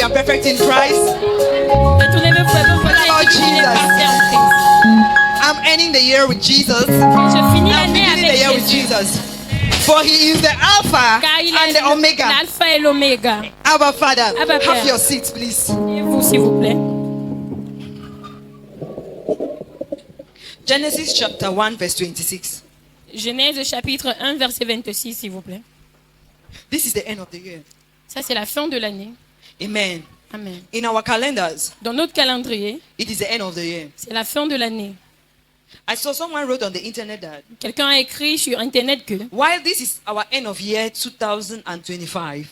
I'm perfect in Christ. Retournez-vous vers votre Oh, équipe, il est Jesus. parfait en Christ. I'm ending the year with Jesus. Je finis I'm l'année beginning the avec year with Jésus. Jesus. For he is the Alpha Car il and est the Omega. l'alpha et l'oméga. Abba Father, Abba have Père. your seats, please. Et vous, s'il vous plaît. Genesis chapter 1, verse 26. Genèse chapitre 1, verset 26, s'il vous plaît. This is the end of the year. Ça, c'est la fin de l'année. Amen. Amen. In our calendars, Dans notre calendrier, it is the end of the year. c'est la fin de l'année. I saw someone wrote on the internet that Quelqu'un a écrit sur Internet que, while this is our end of year 2025,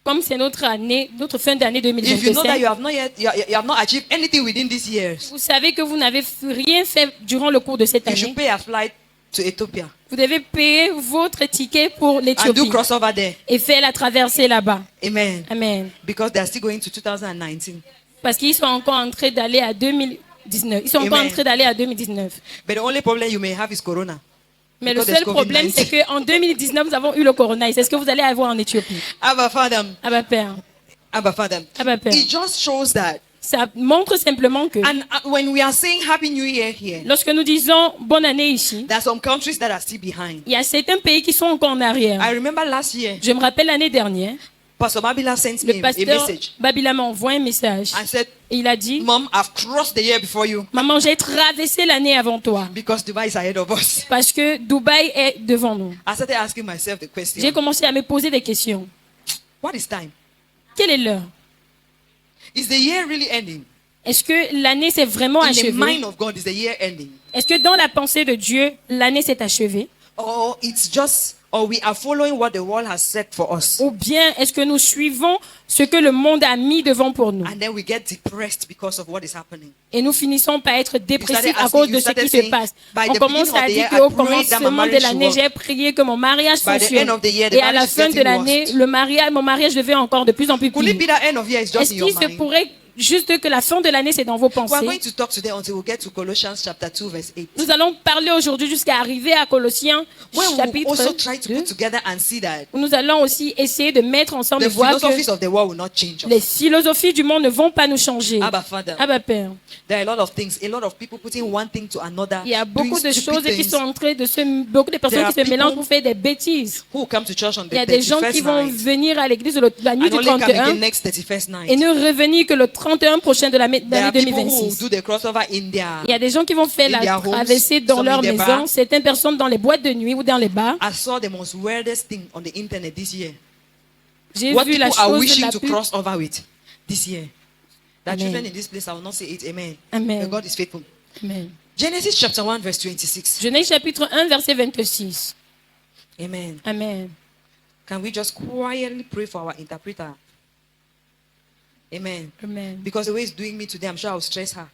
comme c'est notre année, notre fin d'année if you know that 2025, you have not yet, you have not achieved anything within these years, vous savez que vous n'avez rien fait durant le cours de cette you année. should pay a flight to Ethiopia Vous devez payer votre ticket pour and do l'Éthiopie crossover there. et faire la traversée là-bas. Amen. Amen. Because they are still going to 2019. Parce qu'ils sont encore en train d'aller à 2019. Ils sont encore en Amen. train d'aller à 2019. But the only problem you may have is Corona. Mais le Because seul there's problème, COVID-19. c'est qu'en 2019, nous avons eu le corona. Et c'est ce que vous allez avoir en Éthiopie. Abba Father, Abba Père. Abba Father. Abba Père. It just shows that. Ça montre simplement que And when we are saying Happy New Year here, lorsque nous disons bonne année ici, there are some countries that are still behind. il y a certains pays qui sont encore en arrière. I remember last year, Je me rappelle l'année dernière, Pastor Babila sent me le a pasteur message Babila m'a envoyé un message. and said, Et il a dit, Mom, I've crossed the year before you maman, j'ai traversé l'année avant toi. because Dubai is ahead of us. Parce que Dubaï est devant nous. I started asking myself the question, J'ai commencé à me poser des questions. what is time? Quelle est l'heure? Is the year really ending? Est-ce que l'année s'est vraiment In the achevée? mind of God, is the year ending? Est-ce que dans la pensée de Dieu, l'année s'est achevée? Or it's just, or we are following what the world has set for us. Ou bien est-ce que nous suivons ce que le monde a mis devant pour nous? And then we get depressed because of what is happening. Et nous finissons par être dépressifs à asking- cause you de ce started qui se saying, passe. by On the commence beginning of à the dire year, I qu'au prayed that my commencement de marriage l'année, should j'ai prié que mon mariage By the fonctionne. end of the year, the Et à la marriage is fin de getting l'année, worse. mon mariage devient encore de plus en plus Could it pire. be that end of year is just Est-ce in your qu'il se mind? pourrait juste que la fin de l'année, c'est dans vos We are going pensées? to talk today until we get to Colossians chapter 2 verse 8. Nous allons parler aujourd'hui jusqu'à arriver à Colossiens When we chapitre also try to 2, put together and see that où nous allons aussi essayer de mettre ensemble the et voir philosophies que of the world will not change les us. philosophies du monde ne vont pas nous changer. Abba Father, Abba Père. there are a lot of things, a lot of people putting one thing to another, Il y a doing beaucoup de stupid choses qui things. sont en train de beaucoup de personnes There qui se are people mélangent pour faire des bêtises. Who will come to church on Il y a the des gens qui 31st vont night venir à l'église la nuit and du only come again 31 next 31st night. et ne revenir que le 31 prochain de There l'année are people who 2026. do the crossover in their. Il y a des gens qui vont faire in la their homes, traversée dans some leur in their maison, bar. certaines personnes dans les boîtes de nuit ou dans les bars. I saw the most weirdest thing on the internet this year. J'ai What vu people la are chose wishing la to plus... cross over with this year. The Amen. children in this place, I will not say it. Amen. Amen. But God is faithful. Amen. Genesis chapter 1 verse 26. Genèse chapitre 1, verset 26. Amen. Amen. Can we just quietly pray for our interpreter? Amen. Amen. Because the way it's doing me today, I'm sure I'll stress her.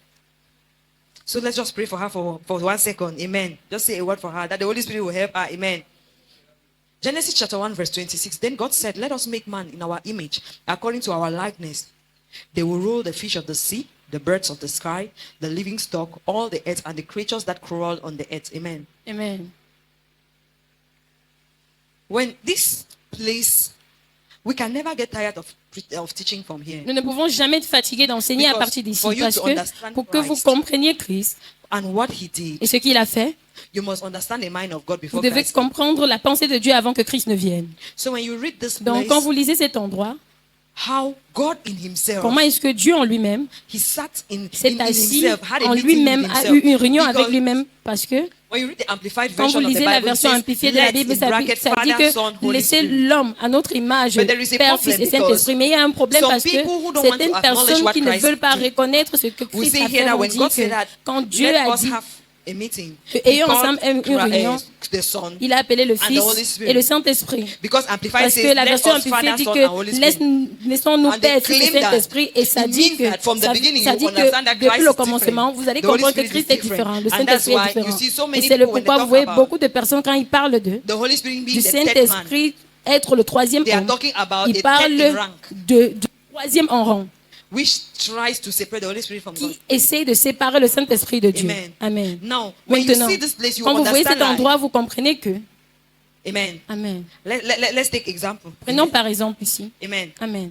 So let's just pray for her for 1 second. Amen. Just say a word for her that the Holy Spirit will help her. Amen. Genesis chapter 1 verse 26. Then God said, let us make man in our image, according to our likeness. They will rule the fish of the sea, the birds of the sky, the living stock, all the earth, and the creatures that crawl on the earth. Amen. Amen. When this place, we can never get tired of teaching from here. Nous ne pouvons jamais être fatigués d'enseigner à Because partir d'ici for you parce to que understand pour que vous Christ compreniez Christ And what he did, et ce qu'il a fait, you must understand the mind of God vous before devez Christ. comprendre la pensée de Dieu avant que Christ ne vienne. So when you read this Donc place, quand vous lisez cet endroit, how God in himself, comment est-ce que Dieu en lui-même he sat in s'est assis himself, had a en meeting lui-même, with a himself. eu une réunion Because avec lui-même parce que when you read the amplified quand version vous of the lisez la Bible, it version says, amplifiée de la let, Bible, in ça bracket, dit Father, Son, que Holy laissez Spirit. l'homme à notre image, But there is a Père, problem Fils et because Saint-Esprit. Mais il y a un problème some parce que people who don't want to certaines acknowledge personnes what qui ne Christ veulent pas did. reconnaître ce que We Christ see a here fait, that on when dit God said que that, quand Dieu let a us dit have a meeting, que he ayons called ensemble une réunion, the Son, il a appelé le and the Holy Fils Spirit. et le Saint-Esprit. Because Amplified Parce says, que la let version us amplifiée Father, dit Son, and Holy Spirit. que laissons-nous And they Père, Fils et claim that Saint-Esprit. Et ça it dit means que, that from the beginning ça you dit que understand that depuis Christ le is commencement, different. vous allez The Holy comprendre que Spirit is Christ est different. différent. Le And that's Saint-Esprit est why you différent. see so Et many c'est le people when they pourquoi talk vous voyez about beaucoup de personnes quand ils parlent the Holy Spirit being du the third man, Saint-Esprit être le troisième they are homme, talking about ils a third in parlent rank, du troisième en rang, which tries to separate the Holy Spirit from God. qui essaie de séparer le Saint-Esprit de Dieu. Amen. Amen. Now, when you Maintenant, see this place, you quand vous voyez cet understand endroit, vous comprenez que... Amen. Amen. Let's take example. Prenons par exemple ici. Amen. Amen.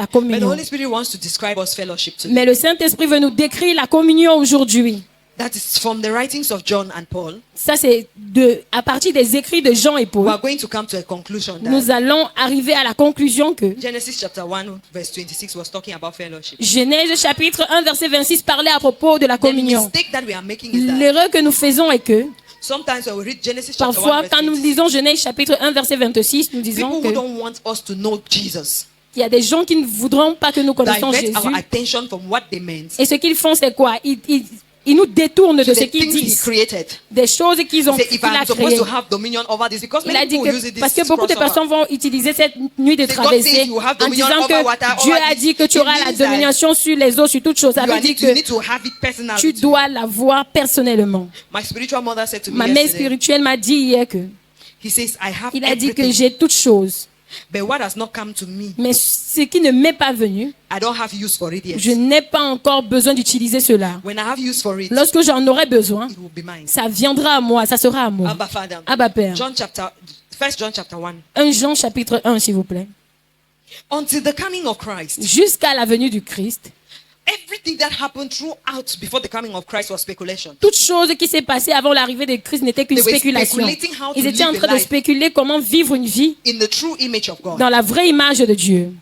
la But the communion. Holy Spirit wants to describe us fellowship today. Mais le Saint-Esprit veut nous décrire la communion aujourd'hui. That is from the writings of John and Paul. Ça, c'est à partir des écrits de Jean et We Paul. are going to come to a conclusion that Nous allons arriver à la conclusion que Genesis chapter 1 verse 26 was talking about fellowship. Genèse chapitre 1 verset 26 parlait à propos de la The communion. mistake that we are making is that L'erreur que nous faisons est que sometimes when we read Genesis chapter 1 parfois, verse quand nous 26, lisons Genèse chapitre 1 verset 26, nous disons people who que don't want us to know Jesus il y a des gens qui ne voudront pas que nous connaissions divert Jésus. our attention from what they meant Et ce qu'ils font, c'est quoi? Ils nous détournent de to ce the qu'ils things he disent, created. des choses qu'ils ont Say, if qu'il a I'm supposed créées. to have dominion over this, because Il many a dit people use it que, parce que this beaucoup de crossover. personnes vont utiliser cette nuit de Say, God traversée says you have en dominion disant over water, que Dieu over a this. dit que tu It auras la means that domination sur les eaux, sur toutes choses. Ça You veut dire need que to have it personally. tu dois l'avoir personnellement. My spiritual mother said to me Ma mère yesterday, spirituelle m'a dit hier que he says, I have il a dit que everything, j'ai toutes choses, but what has not come to me, mais ce qui ne m'est pas venu, I don't have use for it yet. je n'ai pas encore besoin d'utiliser cela. When I have use for it, Lorsque j'en aurai besoin, it will be mine. ça viendra à moi, ça sera à moi. Abba Father. Abba Père. First John chapter 1. 1 Jean chapitre 1, s'il vous plaît. Until the coming of Christ, Jusqu'à la venue du Christ, everything that happened throughout before the coming of Christ was speculation. toute chose qui s'est passée avant l'arrivée de Christ n'était qu'une They were spéculation. speculating how to Ils étaient en live train a de life. spéculer comment vivre une vie In the true image of God. dans la vraie image de Dieu.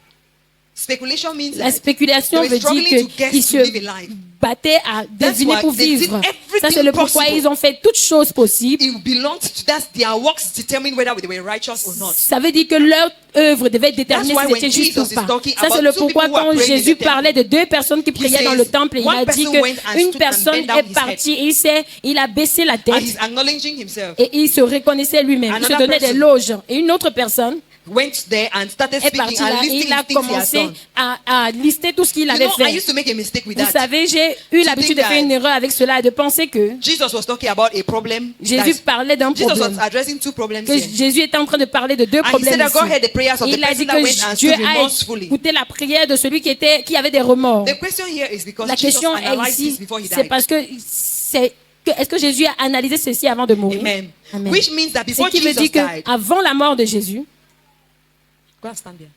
Speculation means La that spéculation they were veut dire struggling to guess qu'ils to live se a life. battaient à deviner why pour they did vivre. everything Ça, c'est le pourquoi possible. ils ont fait toutes choses possibles. It belonged to that. Their works determine whether they were righteous or not. Ça veut dire que leur œuvre devait déterminer That's why si c'était when juste Jesus ou is pas. talking Ça, c'est about le two pourquoi people who are quand praying in Jésus the temple, parlait de deux personnes qui priaient dans le says, temple, il one a dit person went and qu'une stood and personne bent down est his partie et il a baissé la And tête he's acknowledging himself. et il se reconnaissait lui-même. Il se Another donnait des person loges. Et une autre personne Went there and started est partie speaking and là et listing il a the things he has commencé done. à lister tout ce qu'il You avait know, I fait. used to make a mistake with Vous that. savez, j'ai eu l'habitude de think faire that une erreur avec cela et de penser que Jesus was talking about a problem. Jésus parlait d'un Jesus was problème. addressing two problems Que here. Jésus était en train de parler de deux And he problèmes said that God ici. heard the prayers of Et the il a person dit that went que and Dieu stood a remorsefully. écouté la prière de celui qui avait des remords. The question here is because La Jesus question est analyzed this ici, before he c'est died. parce que est-ce que Jésus a analysé ceci avant de mourir? Amen. Amen. Which means that Ce before qui veut Jesus dire died, qu'avant la mort de Jésus, go and stand there.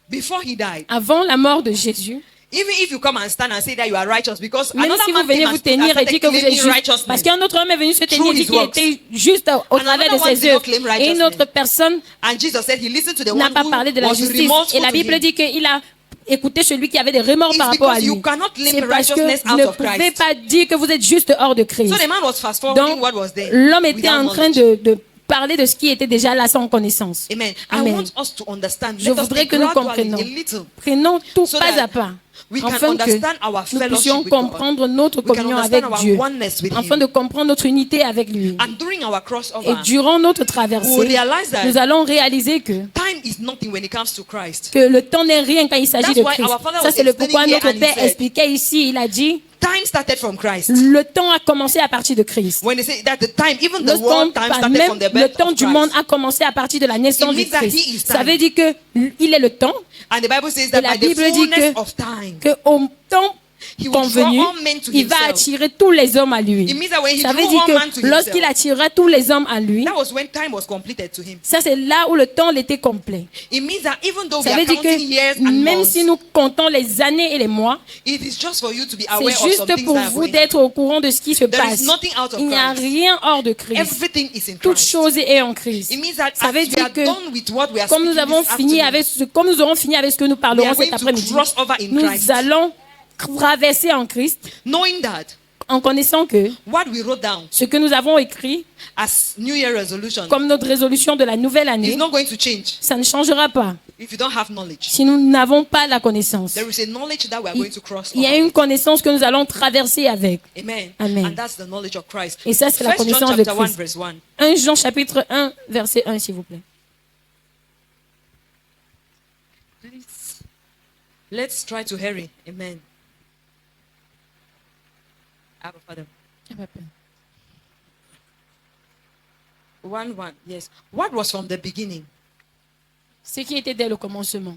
Before he died, avant la mort de Jésus, even if you come and stand and say that you are righteous, because même another si vous man venez came vous and stood and tenir et started dire que vous êtes claiming juste, righteousness. parce qu'un autre homme est venu se tenir Through et dit his qu'il works. était juste au travers de another one ses did not œuvres. claim Et une righteousness. autre personne And Jesus said he listened to the n'a one pas who parlé de la was justice. remorseful Et la to Bible him. dit qu'il a écouté celui qui avait des remords It's par rapport à because lui. you cannot claim C'est parce que righteousness vous out ne of pouvez Christ. pas dire que vous êtes juste hors de Christ. So the man was fast forwarding Donc, what was there. l'homme était without en train knowledge. de parler de ce qui était déjà là sans connaissance. Amen. I Amen. want us to understand. Je Let us voudrais take que nous gradually comprenions. a little. Prenons tout So pas that à pas, we can afin que understand our nous fellowship puissions with God. comprendre notre We can communion understand avec our Dieu, oneness with afin Him. de comprendre notre unité avec lui. And during our Et crossover, durant notre we will traversée, realize that nous allons réaliser que time is nothing when it comes to Christ. le temps n'est rien quand il s'agit That's de why Christ. our Father Ça, was c'est le explaining pourquoi here notre and he Père said, expliquait ici. Il a dit, Time started from Christ. le temps a commencé à partir de Christ. When they say that the time, even the Le temps, world time started même from the le birth temps of du monde Christ. a commencé à partir de la naissance It du means that he Christ. is Ça time. veut dire que il est le temps, And the Bible says Et that la by the Bible dit fullness que- of time, que au temps He will convenu, draw all men to il va himself. attirer tous les hommes à lui. It means that when he Ça veut drew dire all man to que lorsqu'il himself, attirera tous les hommes à lui, that was when time was completed to him. ça c'est là où le temps était complet. It means that even though we Ça are veut dire counting years que and même months, si nous comptons les années et les mois, it is just for you to be c'est aware of some juste things pour that are vous going on. d'être au courant de ce qui se There is passe. nothing out of Il n'y a Christ. rien hors de Christ. Everything is in Toute Christ. chose est en Christ. It means that Ça as veut we dire are que done with what we are comme nous speaking avons this fini afternoon, comme nous aurons fini avec ce que nous we parlerons are cet going to après-midi, cross over in nous Christ, allons traverser en Christ knowing that en connaissant que what we wrote down ce que nous avons écrit as New Year resolution comme notre résolution de la nouvelle is année, not going to change ça ne changera pas if you don't have knowledge. si nous n'avons pas la connaissance. There is a knowledge that we are going to cross Il y a over. une connaissance que nous allons traverser avec. Amen. Amen. And that's the knowledge of Christ. Et ça, c'est la 1 John connaissance de chapter 1 Christ. verse 1. 1 Jean chapitre 1, verset 1, s'il vous plaît. Please. Let's try to hurry. Amen. Abba Father. 1:1. Yes. What was from the beginning? Ce qui était dès le commencement.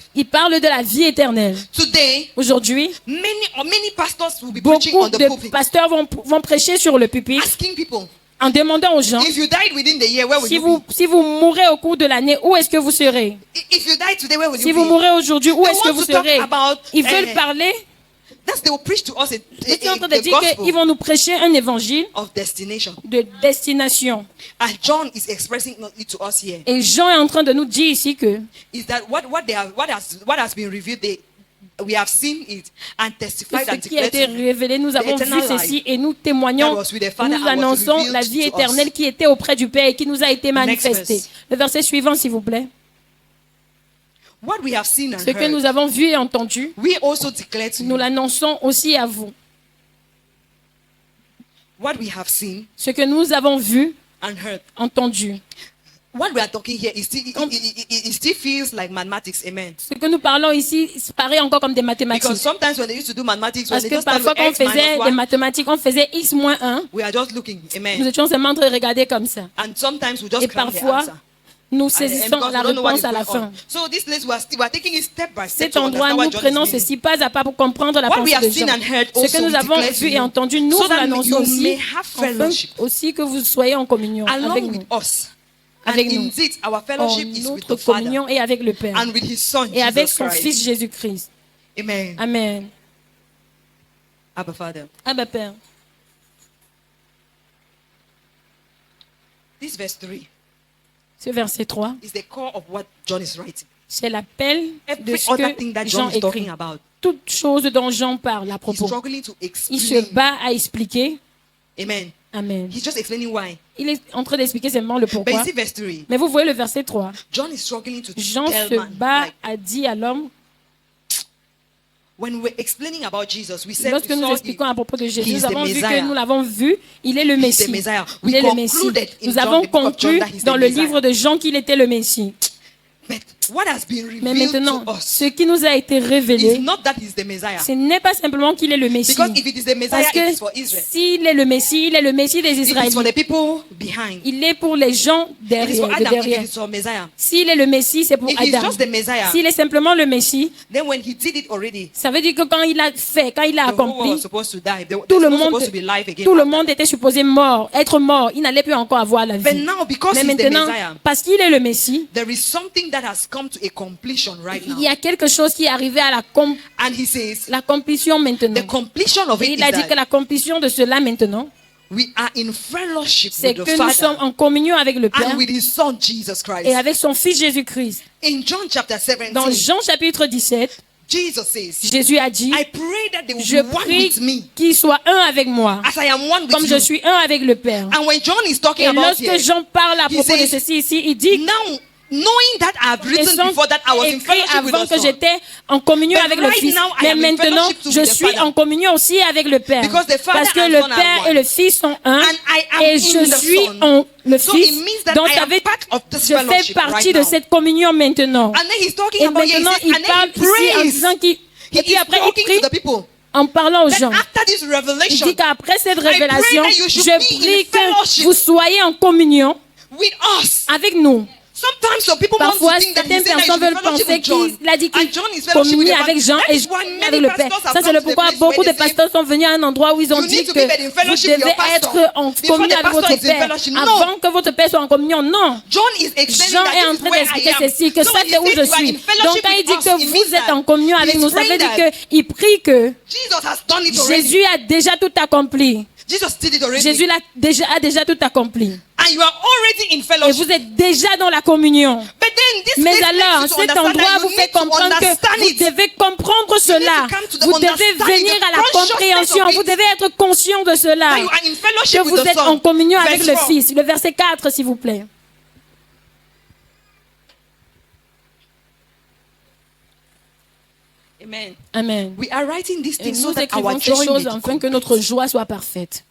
Il parle de la vie éternelle. Today, Aujourd'hui, many pastors will be preaching beaucoup on the de pulpit, pasteurs vont prêcher sur le pupitre asking people, en demandant aux gens, if you died within the year, where will you be? si vous mourrez au cours de l'année, où est-ce que vous serez? If you died today, where will Si you vous be? mourrez aujourd'hui, où They est-ce que want vous to talk serez? about, Ils veulent parler That's they will preach to us Ils sont en train de the dire qu'ils gospel vont nous prêcher un évangile of destination. de destination. And John is expressing it to us here. Et Jean est en train de nous dire ici que Is that what has been revealed? We have seen it and testified ce and qui a été declared révélé, nous avons vu eternal ceci life et nous témoignons, that was with the Father nous and was annonçons revealed la vie to us. éternelle qui était auprès du Père et qui nous a été Next manifestée. verse. Le verset suivant, s'il vous plaît. what we have seen and Ce que heard. nous avons vu et entendu, We also declare to nous you l'annonçons aussi à vous. what we have seen Ce que nous avons vu, and heard. entendu. What we are talking here is still, it still feels like mathematics. Amen. Ce que nous parlons ici paraît encore comme des Because mathématiques. sometimes when they used to do mathematics, when Parce they que just start parfois with quand on x minus faisait des 1, mathématiques, on faisait x moins 1, we are just looking. nous Amen. étions seulement en train de regarder comme ça. And sometimes we just Et crown the parfois, answer. nous And saisissons because la we don't know what réponse is à la going on. fin. So this place we are taking it step by step Cet to endroit, understand nous what John prenons is meaning. ceci pas à pas pour comprendre la What we pensée have de seen Jean. and heard Ce que also nous we avons declare to vu et you, entendu, nous so vous that l'annonçons you aussi, may have afin fellowship aussi que vous soyez en communion avec along nous. with us. Avec And nous. indeed, our En fellowship is with notre the Father communion et avec le Père. and with His Son Et avec Jesus son Christ. Fils Jésus-Christ. Amen. Amen. Abba Father. Abba Père. This verse 3 Ce verset 3, is the core of what John is writing. c'est l'appel de Every ce other thing que that Jean John is talking écrit. about, Toute chose dont Jean parle à he's propos. struggling to Il explain. se bat à expliquer. Amen. Amen. He's just explaining why. Il est en train d'expliquer seulement le But you pourquoi. see verse 3. Mais vous voyez le verset 3. John is struggling to Jean tell se man. bat Like, à dire à l'homme, when we were explaining about Jesus, we said lorsque we nous saw expliquons à propos de Jésus, he is nous the avons vu Messiah. que nous l'avons vu, il est le He's the Messie. Messiah. Il We est le Messie. concluded in Nous John, avons the book of John, conclu that he's the dans le Messiah. livre de Jean qu'il était le Messie. But what has been Mais revealed maintenant, to us ce qui nous a été is révélé, not that he's the Messiah. ce n'est pas simplement qu'il est le Messie. Because if it is the Messiah, Parce it is que for Israel. s'il est le Messie, il est le Messie des It is for Israélites. the people behind. Il est pour les gens It is derrière. for de Adam if derrière. it is for Messiah. S'il est le Messie, c'est pour If he's Adam. just the Messiah, S'il est simplement le Messie, then when he did it already, ça veut dire que quand il a fait, quand il a the whole world was accompli, supposed to die. tout There's le not monde, supposed to be life again. tout le after monde that. était supposé être mort. Il n'allait plus encore avoir la But vie. now, because Mais he's the maintenant, Messiah, parce qu'il est le Messie, there is something that has come to a completion right il now. y a quelque chose qui est arrivé à And he says, l'accomplissement maintenant. the completion of Et it il is a dit que that l'accomplissement de cela maintenant, we are in fellowship c'est with the que nous sommes Father en communion avec le Père and with his Son Jesus et Christ. avec son Fils Jésus-Christ. In John chapter 17, Dans Jean chapitre 17, Jesus says, Jésus a dit, I pray that they will je be one prie with me qu'il soit un avec moi, as I am one comme with je you. suis un avec le Père. And when John is talking Et about lorsque here, Jean parle à he propos de says, ceci ici, il dit, now knowing that I have written Laissons before that I was in écrit fellowship with avant the que Son. j'étais en communion But avec le right Fils. now, I Mais am in maintenant, fellowship too je with the suis Father. en communion aussi avec le Père. Because the Father Parce que and le Son are Père one. et le Fils sont un. And I am Et in je the suis Son. en le So Fils. it means that Donc I ça am veut part of this je fais fellowship partie right de now. cette communion maintenant. And then he's talking Et about here, maintenant, he says, il and then parle he ici en prays. disant qu'il... He Et puis is après, il talking prie to the people. en parlant aux Then gens. after this Il revelation, dit qu'après cette pray révélation, that you should je be in prie que fellowship vous soyez en communion with us. avec nous. Sometimes some people Parfois, want to think that certaines he's saying that personnes you should veulent be fellowship penser with John. qu'il a dit And qu'il John is fellowship with communie the avec Father. Jean That et is why many avec le Père. pastors have Ça, c'est come le to the pourquoi place beaucoup where de they say, pasteurs sont venus à un endroit où ils ont you dit need to que be in vous fellowship with devez your pastor être en before communion the avec pastor votre is in Père fellowship. No. avant que votre Père soit en communion. Non. John is explaining Jean that est en this is train where I d'expliquer am. ceci, que So ça when c'est he où says je you are in suis. fellowship Donc quand il with dit us, que it vous means êtes that en communion avec he's nous, ça veut praying dire that qu'il prie que Jesus has done it already. Jésus a déjà tout accompli. Jesus did it already. Jésus a déjà tout accompli. And you are already in Et fellowship. vous êtes déjà dans la communion. But then this Mais place alors, makes you to cet understand endroit that vous you fait need to comprendre que understand vous it. devez comprendre cela. come to the Vous devez understanding, venir the à la consciousness compréhension. of it. Vous devez être conscient de cela. That you are in fellowship Que with vous the êtes Son. en communion avec Verse le 4. Fils. Le verset 4, s'il vous plaît. Amen. Amen. We are writing these Et things so nous that our écrivons ces joy may choses be afin que complete. notre joie soit parfaite.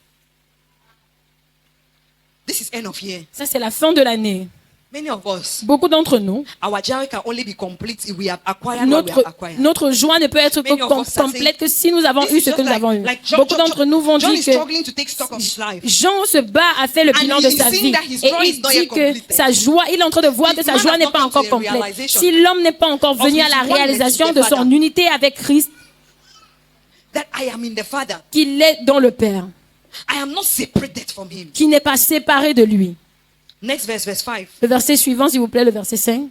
This is end of year. Ça, c'est la fin de l'année. Many of us, Beaucoup d'entre nous, our joy can only be complete if we have acquired what we have acquired. notre joie ne peut être Many of us are complète que si nous avons This eu is ce que just nous avons eu. like John, Beaucoup d'entre nous vont John dire is que struggling to take stock of his life. Jean se bat à faire le And bilan he de is sa seeing vie. that his Et joy il is not dit yet que completed. sa joie, il est en train de voir If que sa man joie has n'est not pas come to encore a complète. realization Si l'homme n'est pas encore of venu his à la oneness with réalisation the de son Father. unité avec Christ, That I am in the Father. qu'il est dans le Père, I am not separated from him. qui n'est pas séparé de lui. Next verse, verse 5. Le verset suivant, s'il vous plaît, le verset 5.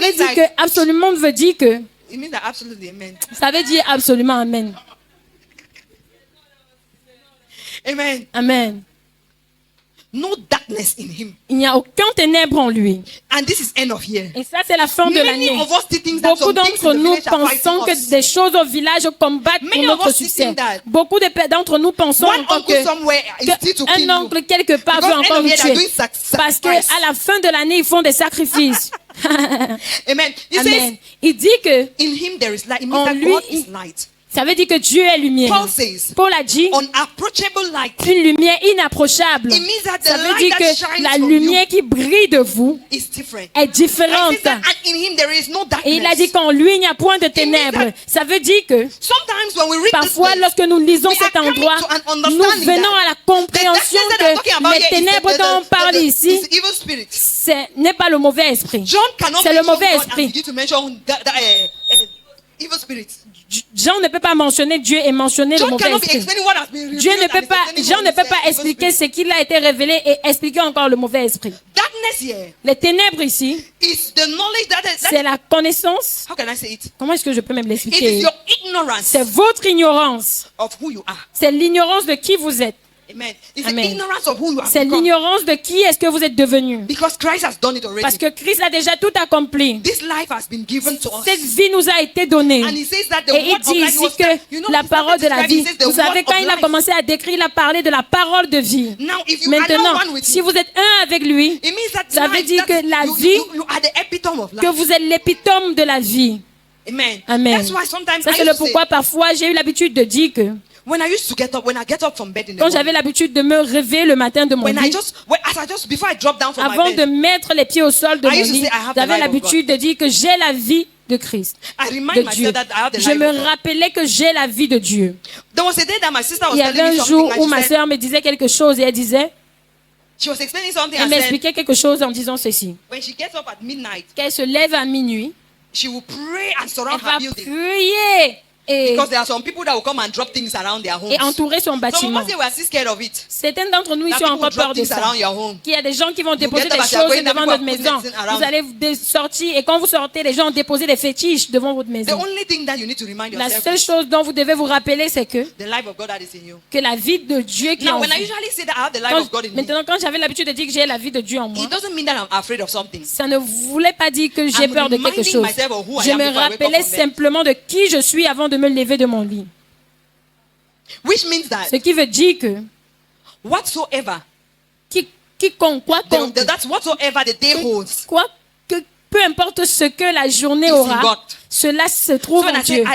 veut means dire like- que absolument veut dire que. It means that absolutely, amen. Ça veut dire absolument amen. Amen. Amen. No darkness in him. Il n'y a aucun ténèbre en lui. And this is end of year. Et ça, c'est la fin de Many l'année. of us still think that Beaucoup some things d'entre in the nous village are pensons fighting us. que des choses au village combattent pour Many of notre us still succès. think that. Beaucoup d'entre nous pensons One encore uncle somewhere is still to kill qu'un you. oncle quelque part Because veut end encore of nous year they're tuer. doing Parce sacrifice. qu'à la fin de l'année, ils font des sacrifices. Amen. He Amen. says, Il dit que in him there is light. It means En that lui, God is light. ça veut dire que Dieu est lumière. Paul says, Paul a dit unapproachable light une lumière inapprochable. It means that the Ça veut light dire that que shines la from lumière qui brille de vous is different. est And différente. he says that and in him there is no Et il a darkness. dit qu'en lui, il n'y a point de ténèbres. that- Ça veut dire que Sometimes when we read this parfois, place, lorsque nous lisons we cet are coming endroit, to an nous understanding venons that à la compréhension the darkness that I'm talking about que les here is ténèbres dont on parle ici, is the evil spirit. ce n'est pas le mauvais esprit. John cannot C'est le mention mauvais God and esprit. begin to mention evil spirits. Jean ne peut pas mentionner Dieu et mentionner le John mauvais cannot be esprit. explaining what has been revealed. Dieu ne and peut is pas, explaining Jean what ne is, peut pas evil expliquer spirit. ce qui a été révélé et expliquer encore le mauvais esprit. Darkness here Les ténèbres ici, is the knowledge that c'est la connaissance. how can I say it? Comment est-ce que je peux même It is l'expliquer? your ignorance C'est votre ignorance. of who you are. C'est l'ignorance de qui vous êtes. Amen. It's Amen. the ignorance of who you are. C'est l'ignorance de qui est-ce que vous êtes devenu. Because Christ has done it already. Parce que Christ a déjà tout accompli. This life has been given to us. Cette vie nous a été donnée. And he says that the Et il word of dit life ici was que la parole de la vie, vous savez, quand il a commencé à décrire, il a parlé de la parole de vie. Now, if you are Maintenant, not one with si him, vous êtes un avec lui, it means that ça veut life, dire that que la you, vie, you are the epitome of que life. vous êtes l'épitome de la vie. Amen. Amen. That's why sometimes Ça, I c'est le used to say, pourquoi parfois j'ai eu l'habitude de dire que when I get up from bed in the quand morning, j'avais l'habitude de me réveiller le matin de mon lit, before I drop down from avant my de bed, mettre les pieds au sol de I mon used to lit, say, I have the j'avais life of l'habitude de dire que j'ai la vie de Christ, I de remind Dieu. myself that I have the Je life me of God. rappelais que j'ai la vie de Dieu. There was a day that my sister was Il y avait telling me un jour something où ma and she said, sœur me disait quelque chose et elle disait, she was explaining something elle and said, m'expliquait quelque chose en disant ceci. when she gets up at midnight, Qu'elle se lève à minuit, she will pray and elle surround va her building. prier et Because there are some people that will come and drop things around their homes. entourer son Some of bâtiment. us here, we are still scared of it. Certains d'entre nous That ici ont people will encore peur drop de things ça. around your home. Qu'il y a des gens qui vont déposer get des up as you are choses going, devant people notre are putting maison. things around. Vous allez sortir et quand vous sortez, les gens ont déposé des fétiches devant votre The maison. only thing that you need to remind La yourself seule is chose dont vous devez vous rappeler, c'est que the life of God that is in you. la vie de Dieu qui est Now, en when I vous. usually say that I have the life of God in me, Maintenant, quand j'avais l'habitude de dire que j'ai la vie de Dieu en moi, it doesn't mean that I'm afraid of something. ça ne voulait pas dire que j'ai I'm peur de quelque reminding chose. myself of who I Je am me before I wake up rappelais from bed. simplement de qui je suis avant de me lever de mon lit. Which means that Ce qui veut dire que whatsoever, quiconque, that's whatsoever the day holds. peu importe ce que la journée It's in aura, God. cela se So trouve when en I say, Dieu.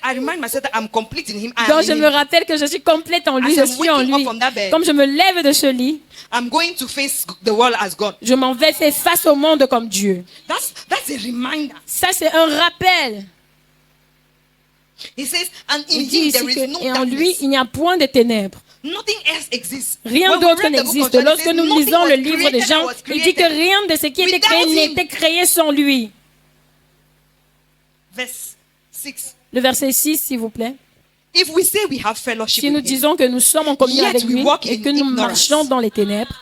I remind myself that I'm complete in Him. I Donc am je in me Him. rappelle que je suis complète en lui, As je I'm suis en waking up lui. from that bed, Comme je me lève de ce lit, I'm going to face the world as God. je m'en vais faire face au monde comme Dieu. That's a reminder. Ça, c'est un rappel. He says, and in Il dit Him ici there is que, no et en lui, darkness. il n'y a point de ténèbres. Nothing else exists. Rien When we d'autre read the book of n'existe. John, it Lorsque says, nous nothing lisons was le livre de created that Jean, was il dit que created. rien de ce qui était créé Without him. n'était créé sans lui. Verse 6. Le verset 6, s'il vous plaît. If we say we have fellowship Si nous with Him, disons que nous sommes en communion Yet avec we lui walk et in que nous ignorance. marchons dans les ténèbres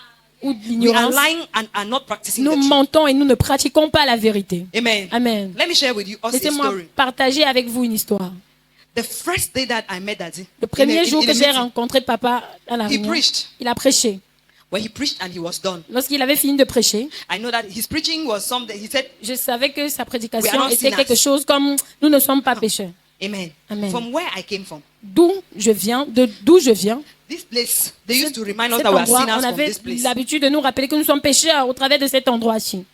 ou de we are l'ignorance, lying and are not practicing nous the truth. mentons et nous ne pratiquons pas la vérité. Amen. Amen. Let me share with you us a Laissez-moi story. partager avec vous une histoire. The first day that I met Daddy, Le premier jour que j'ai meeting, rencontré papa à la he réunion, preached. il a prêché. When he preached and he was done, Lorsqu'il avait fini de prêcher, I know that his preaching was something. He said, je savais que sa We prédication are not était quelque sinners. chose comme nous ne sommes pas pécheurs. Amen. Amen. From where I came from, D'où je viens, d'où je viens. this place, they used to remind us Cet that we are endroit, sinners on from avait this place. l'habitude de nous rappeler que nous sommes pécheurs au travers de cet endroit-ci.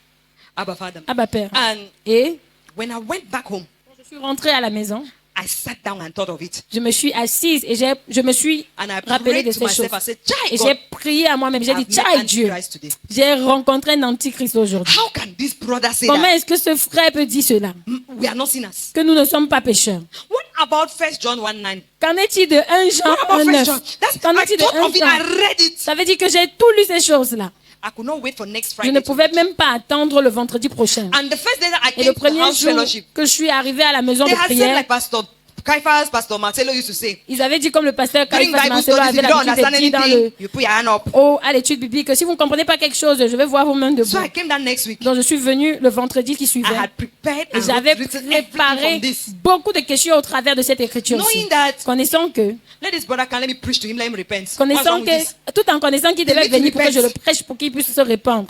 Abba Father. Abba Père. And Et when I went back home, quand je suis rentrée à la maison, I sat down and thought of it. je me suis assise et je me suis And I rappelée prayed de to ces choses. myself. I said, Chai, Et God, j'ai prié à moi-même. J'ai dit, I've met Tchai Dieu, Antichrist today. j'ai rencontré un antichrist aujourd'hui. How can this brother say Comment that? est-ce que ce frère peut dire cela? We are not sinners. Que nous ne sommes pas pécheurs. What about 1 John 1:9? Qu'en est-il de 1 Jean What about 1 1,9? John? Qu'en I est-il de thought 1 of it. I Jean? read it. Ça veut dire que j'ai tout lu ces choses-là. I could not wait for next Je Friday. ne to pouvais preach. même pas attendre le vendredi prochain. And the first day that I Et came le to the premier house jour fellowship, que je suis arrivée à la maison they de had said prière, like Pastor Caiaphas, Pastor Marcelo used to say, Ils avaient dit, comme le pasteur during Caiaphas Bible Marcelo studies, if avait you don't l'habitude understand de dire dans anything, le you put your hand up. à l'étude biblique, si vous ne comprenez pas quelque chose, je vais voir vos mains debout. So I came down next week. Donc je suis venue le vendredi qui I suivait. had prepared Et and j'avais written everything préparé from this. beaucoup de questions au travers de cette écriture. Knowing that, Connaissant que, let this brother come, let me preach to him, let him repent. What's wrong connaissant with this? que, tout en connaissant qu'il devait need to venir pour que je le repent. prêche, pour qu'il puisse se répandre.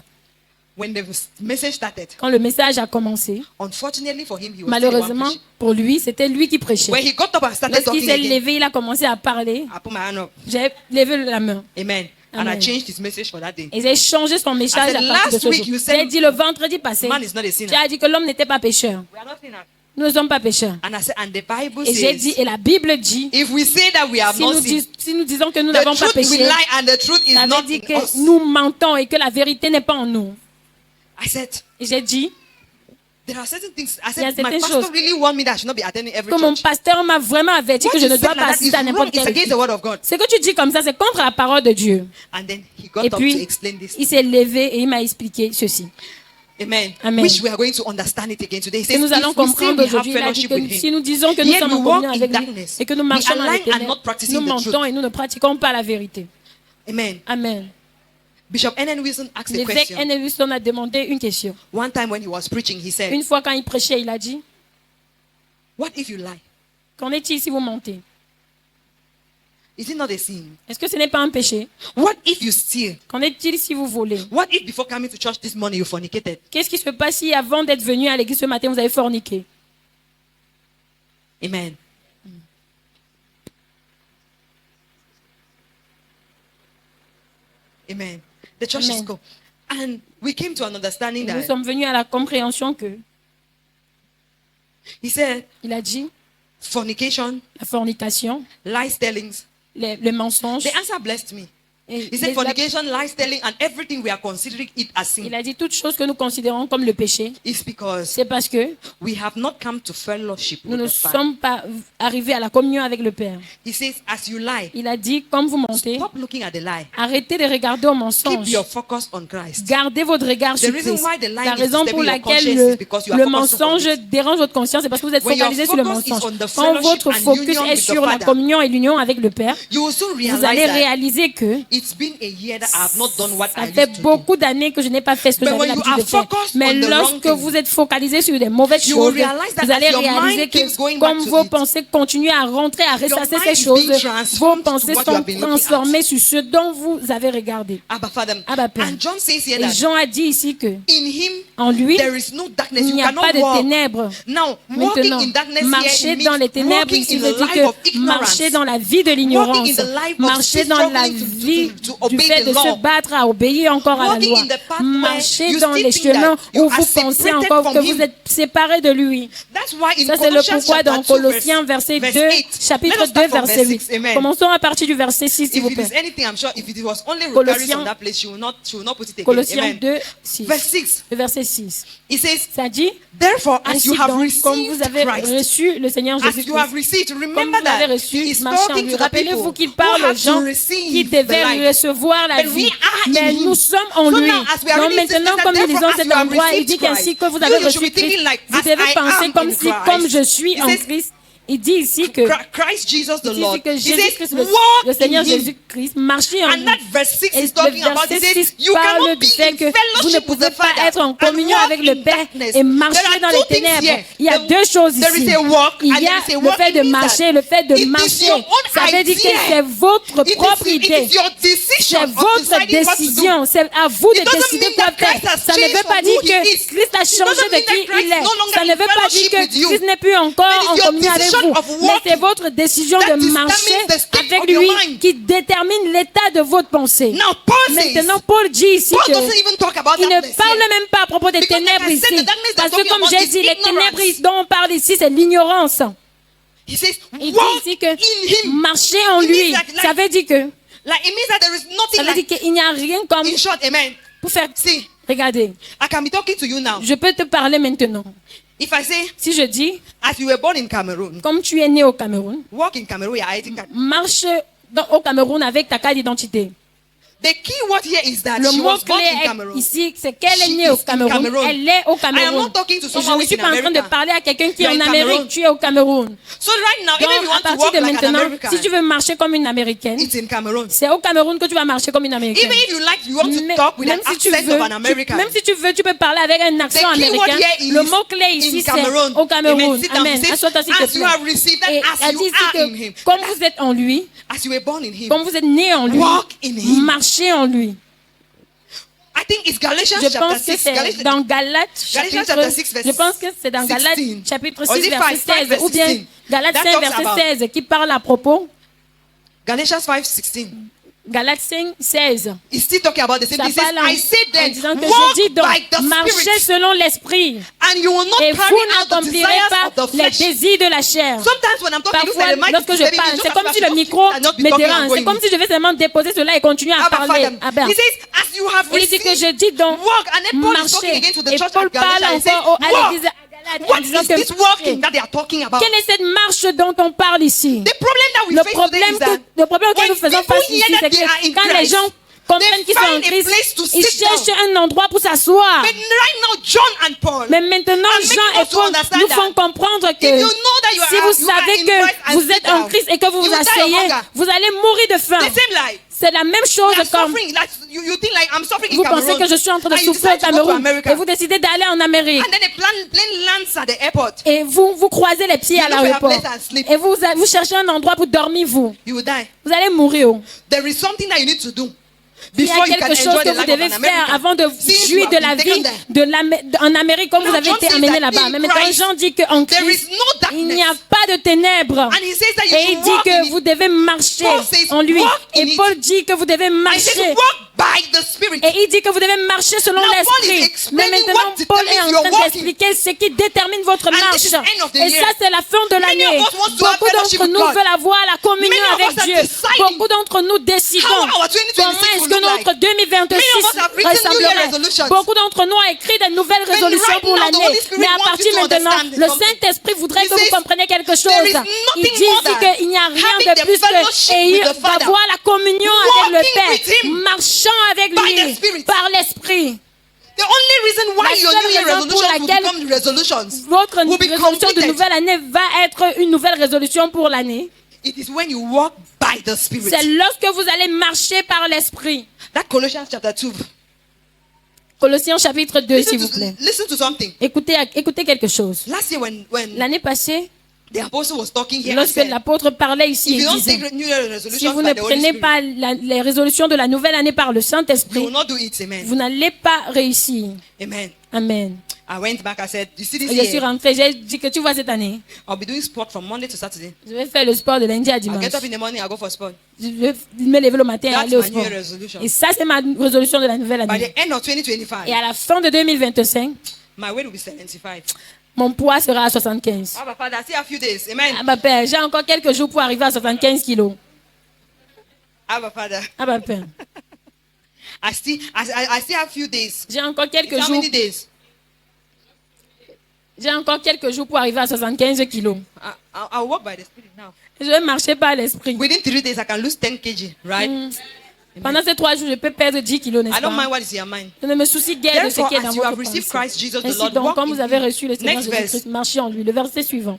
When the message started, Quand le message a commencé, unfortunately for him, he was still the one malheureusement preaching. pour lui, c'était lui qui prêchait. When he got up and started Lorsqu'il talking s'est again, levé, il a commencé à parler. I put my hand up. J'ai levé la main. Amen. And Amen. I changed his message for that day. Et j'ai changé son message I said, à partir de last ce week jour. you said, J'ai dit le vendredi passé, Man is not a sinner. tu as dit que l'homme n'était pas pécheur. We are not sinners. Nous ne sommes pas pécheurs. And I said, and the Bible Et j'ai dit, says, et la Bible dit, if we say that we have si not nous, sinned, si nous disons que nous the n'avons pas truth we péché, lie and the truth is ça not veut dire in que us. nous mentons et que la vérité n'est pas en nous. I said, Et j'ai dit there are certain things. I Il y a said, my certaines pastor choses really want me that I should not be attending every que mon church. pasteur m'a vraiment averti What que je you ne said dois like pas that is assister à wrong. n'importe It's quel against the word of God. Ce que tu dis comme ça, c'est contre la parole de Dieu. And then he got Et up to puis, explain this. il s'est levé et il m'a expliqué ceci. Amen. Amen. Which we are going to understand it again today. He Que says, nous allons if we say comprendre we have aujourd'hui, il a dit fellowship que with si him, nous disons que nous yet sommes we en walk communion in avec lui darkness, et que nous we marchons dans align les and ténèbres, not practicing nous the mentons truth. et nous ne pratiquons pas la vérité. Amen. Amen. Bishop N.N. Wilson asked a L'évêque question. N.N. Wilson a demandé une question. One time when he was preaching, he said, Une fois quand il prêchait, il a dit, what if you lie? qu'en est-il si vous mentez? Is it not a sin? Est-ce que ce n'est pas un péché? What if you steal? Qu'en est-il si vous volez? What if before coming to church this morning you fornicated? Qu'est-ce qui se passe si avant d'être venu à l'église ce matin, vous avez forniqué? Amen. Amen. The church is Amen. cool. And we came to an understanding Et nous that sommes venus à la compréhension que, he said il a dit, fornication, la fornication, lies tellings. les mensonges. The answer blessed me. Et He said fornication, lies telling, and everything we are considering it as sin. il a dit toutes choses que nous considérons comme le péché. It's because C'est parce que we have not come to fellowship nous with ne the Father. sommes pas arrivés à la communion avec le Père. He says, as you lie, Il a dit, comme vous mentez, stop looking at the lie. arrêtez de regarder au Keep mensonge. your focus on Christ. Gardez votre regard The sur reason Christ. why the lie La is raison pour disturbing your laquelle conscience is because you are le focused on mensonge it. dérange votre conscience, c'est parce que vous êtes When your focalisé sur le focus is mensonge. on the Quand votre fellowship and focus union est with the sur la Father, communion et l'union avec le Père, You will soon vous realize allez that réaliser que it's been a year that I have not done what ça I fait used to do. beaucoup d'années que je n'ai pas fait ce que But j'avais when you l'habitude are de faire. focused Mais on the wrong lorsque thing, vous êtes focalisé sur des mauvaises you will choses, realize that vous allez as your réaliser mind keeps que going back comme to vos it, pensées continuent à rentrer, à ressasser mind ces is choses, being vos transformed pensées to what you sont have been looking at. transformées sur ce dont vous avez regardé. Abba Father. Abba Père. And John says here Et that Jean a dit ici que in him en lui, there is no darkness. il You n'y a pas cannot de walk. ténèbres. Now, walking Maintenant, in darkness marcher here dans les means ténèbres walking ici in veut the dire life of que ignorance. marcher dans la vie de Walking l'ignorance, in the life of marcher still dans la struggling vie to du obey fait the de law. se battre à obéir encore à la Walking loi, in the path where marcher you dans still les think chemins that you où are vous pensez separated encore from que him. vous êtes séparés de lui. That's why in Ça, c'est le Colossians pourquoi dans chapter 2, Colossiens verset 2, verse 8. chapitre Let us 2, start from verset verse 8. 6. Amen. Commençons à partir du verset 6, s'il If vous it is plaît. anything, I'm sure if it was only Colossiens- Rotary on that place, she will not put it again. Colossiens Amen. 2, 6. Verse 6. Le verset 6. It says, Ça dit, therefore, as ainsi you have donc, comme vous received avez Christ, reçu le Seigneur as you Jésus-Christ, have received, comme remember vous l'avez that reçu, he is marchez en talking lui. to the Rappelez-vous people qu'il who parle aux have gens to qui receive the devaient light. recevoir la But vie. we are Mais in him. nous sommes en So lui. now, as we are Donc reading this, maintenant, that comme nous therefore, lisons as cet you have endroit, il received dit qu'ainsi Christ, que vous you avez should be reçu thinking Christ, like, vous as devez I penser am comme in si, Christ. comme je suis He en says, Christ. Il dit ici que Christ Jesus the il dit Lord. ici que He Jésus-Christ, says, le walk Seigneur in him. Jésus-Christ, marchez en And lui. that verse 6 Et is talking le about, it verset says, 6 you cannot parle be du fait in que vous ne fellowship with pouvez the pas Father être en and communion walk avec le in Père darkness. et marcher There are dans two les things ténèbres. here. Il y a deux choses There ici. is a walk Il and y a there is a le walk. fait de It means marcher, that le fait de it is marcher. your own Ça veut dire que idea. c'est votre propre It idée. is your decision C'est of votre deciding what to do. décision. C'est à vous de It doesn't décider mean quoi that Christ faire. has Ça ne changed veut pas from dire who he que is. Christ a It changé doesn't de mean that qui Christ il est. no longer Ça ne in veut pas dire fellowship que with you. Christ n'est plus encore It is en your communion avec decision vous. of Mais walking c'est votre décision that de marcher determines the state avec of your lui mind. qui détermine l'état de votre pensée. Now, Paul says, Maintenant, Paul dit ici Paul que doesn't even talk about il ne darkness parle here. même pas à propos des Because like ténèbres I said, ici. the darkness Parce they're que comme talking j'ai about dit, is les ignorance. ténèbres dont on parle ici, c'est l'ignorance. He says, Il dit walk ici que in him. marcher en It lui, means that, ça veut dire que Like, it means that there is ça nothing veut like, dire qu'il n'y a rien comme in short, amen. pour faire. See, Regardez, I can be talking to you now. je peux te parler maintenant. If I say, Si je dis, as you were born in Cameroon, comme tu es né au Cameroun, walk in Cameroon, your ID card. marche au Cameroun avec ta carte d'identité. The key word here is that Le she mot was born clé in est Cameroon. ici, c'est qu'elle est She née au is in Cameroun. Cameroon. Elle est au I am Cameroun. not talking to Et je someone ne who is suis in pas en train de America. parler à quelqu'un qui You est are en in Amérique, Cameroon. tu es au Cameroun. So right now, even if Donc, you à want to partir walk de like an maintenant, American, si tu veux marcher comme une Américaine, it's in Cameroon. c'est au Cameroun que tu vas marcher comme une Américaine. Even if you want to talk with an accent of an American, même si tu veux, tu peux parler avec un accent the key word américain. here is Le mot clé in ici, c'est Cameroon. au Cameroun. Amen. Sit down. Amen. It says, Assois-toi, s'il te as you plaît. have received that, Et as elle you dit ici are in que him, comme vous êtes en lui, as you were born in him, comme vous êtes né en lui, walk in him. marchez en lui. I think it's Galatians Je chapter pense que 6. c'est dans Galates Galatians chapitre, chapter 6, verse je pense que c'est dans Galates 16. chapitre Or is 6 it verset 5 16 ou bien 16? Galates That 5 talks verset about- 16 qui parle à propos. Galatians 5:16. Galates 5, 16. He's still talking about the same Ça thing. He says, parle en, I say en then, disant que walk je dis donc, by the marchez Spirit, selon l'esprit and you will not et carry vous out the n'accomplirez desires pas of the les flesh. désirs de la chair. Sometimes when I'm talking, it looks like Parfois, the mic lorsque is je telling me, parle, just c'est as comme fast si as le you micro cannot be me talking and dérange. going. C'est comme si je vais seulement déposer cela et continuer à Abba, parler. Father. Abba. He says, as you have Il dit que received, je dis donc, walk. And then Paul is talking marchez. again to the Et church Paul at Galatia. parle He says, encore à walk. l'église à Galate en What disant is que this walking that they are talking about? quelle est cette marche dont on parle ici? The problem that we Le face today problème, is that le problème auquel when nous faisons people face hear ici, that c'est they are in que quand les Christ, gens comprennent they qu'ils sont en find a Christ, place to ils sit cherchent down. un endroit pour s'asseoir. But right now, John and Paul, Mais maintenant, are making Jean et us to Paul understand nous that font comprendre que if you know that you si are- vous you are savez in que Christ and vous sit êtes en down, Christ et que vous you vous will die of asseyez, hunger. vous allez mourir de faim. the same life. C'est la même chose You are comme suffering. Like, you think like I'm suffering in vous Cameroon. pensez que je suis en train de And you souffrir au decide to go to Cameroun America. et vous décidez d'aller en Amérique. And then the plane lands at the airport. Et vous croisez les pieds You à look for a l'aéroport. place and sleep. Et vous cherchez un endroit pour dormir, vous. You will die. Vous allez mourir. There is something that you need to do Il y a before you can quelque chose enjoy que the vous life devez of an faire American. avant de Since jouir you de have la been vie taken there. en Amérique comme Now, vous avez John été says amené that là-bas. in Mais maintenant, Christ, Jean dit qu'en there Christ, is no darkness. il n'y a pas de ténèbres. And he says that you Et il should dit walk in que it. vous devez marcher Paul says, en lui. walk in Et it. Paul dit que vous devez And he marcher. says walk by the Spirit. Et il dit que vous devez marcher selon Now, Paul is l'esprit. explaining Mais maintenant, what Paul est determines en your train walking. d'expliquer ce qui détermine votre And marche. this is the end of the Et year. ça, c'est la fin de Many l'année. of us want to have Beaucoup fellowship d'entre with nous God. veulent avoir la communion Many of avec us are Dieu. deciding Beaucoup d'entre nous décidons how our 2026 comment est-ce will que look notre like. 2026 Many of us have written New Year ressemblerait. resolutions. Beaucoup d'entre nous ont écrit des nouvelles But résolutions right pour now, the l'année. Holy Spirit Mais à wants partir you to maintenant, understand le something. Saint-Esprit voudrait He que vous says, compreniez quelque there chose. is Il nothing dit more ici than qu'il n'y a rien having de the plus fellowship with que the Father. d'avoir la communion avec le Walking with Père, him marchant avec by the lui Spirit. par l'Esprit. The only reason why La your seule New Year raison pour resolutions will laquelle become resolutions Votre will be résolution de completed. nouvelle année va être une nouvelle résolution pour l'année. It is when you walk by the Spirit. C'est lorsque vous allez marcher par l'Esprit. That Colossians chapter 2. Colossiens chapitre 2, s'il vous plaît. Listen to something. Écoutez quelque chose. Last year when L'année passée, the apostle was talking here and lorsque said, l'apôtre parlait ici, if you il don't disait, take New Year si resolutions vous by ne the Holy prenez Spirit, pas les résolutions de la nouvelle année par le you Saint-Esprit, will not do it. Amen. vous n'allez pas réussir. Amen. Amen. I went back. I said, you see this Et je suis year, rentrée, j'ai dit que tu vois cette année, I'll be doing sport from Monday to Saturday. je vais faire le sport de lundi à I'll dimanche. get up in the morning. I'll go for sport. Je vais me lever le matin et That's aller au my New sport. Year resolution. Et ça, c'est ma résolution de la nouvelle By année. the end of 2025, Et à la fin de 2025, my weight will be 75. mon poids sera à 75. Abba Father, I still have a few days. Amen. Ah bah père, j'ai encore quelques jours pour arriver à 75 kilos. Abba Father, Ah bah père, I still have a few days. j'ai encore quelques How jours. many days? J'ai encore quelques jours pour arriver à 75 kilos. I'll walk by the Spirit now. Je vais marcher par l'esprit. Within 3 days, I can lose 10 kg, right? Pendant ces 3 jours, je peux perdre 10 kilos, n'est-ce I don't mind pas? what is in your mind. Je ne me soucie guère de ce Therefore, qui est dans as you votre have received pensée. Christ Jesus the Ainsi Lord, donc, walk comme in vous avez him. reçu le Seigneur Next Jésus-Christ, verse. marchez en lui. Le verset suivant.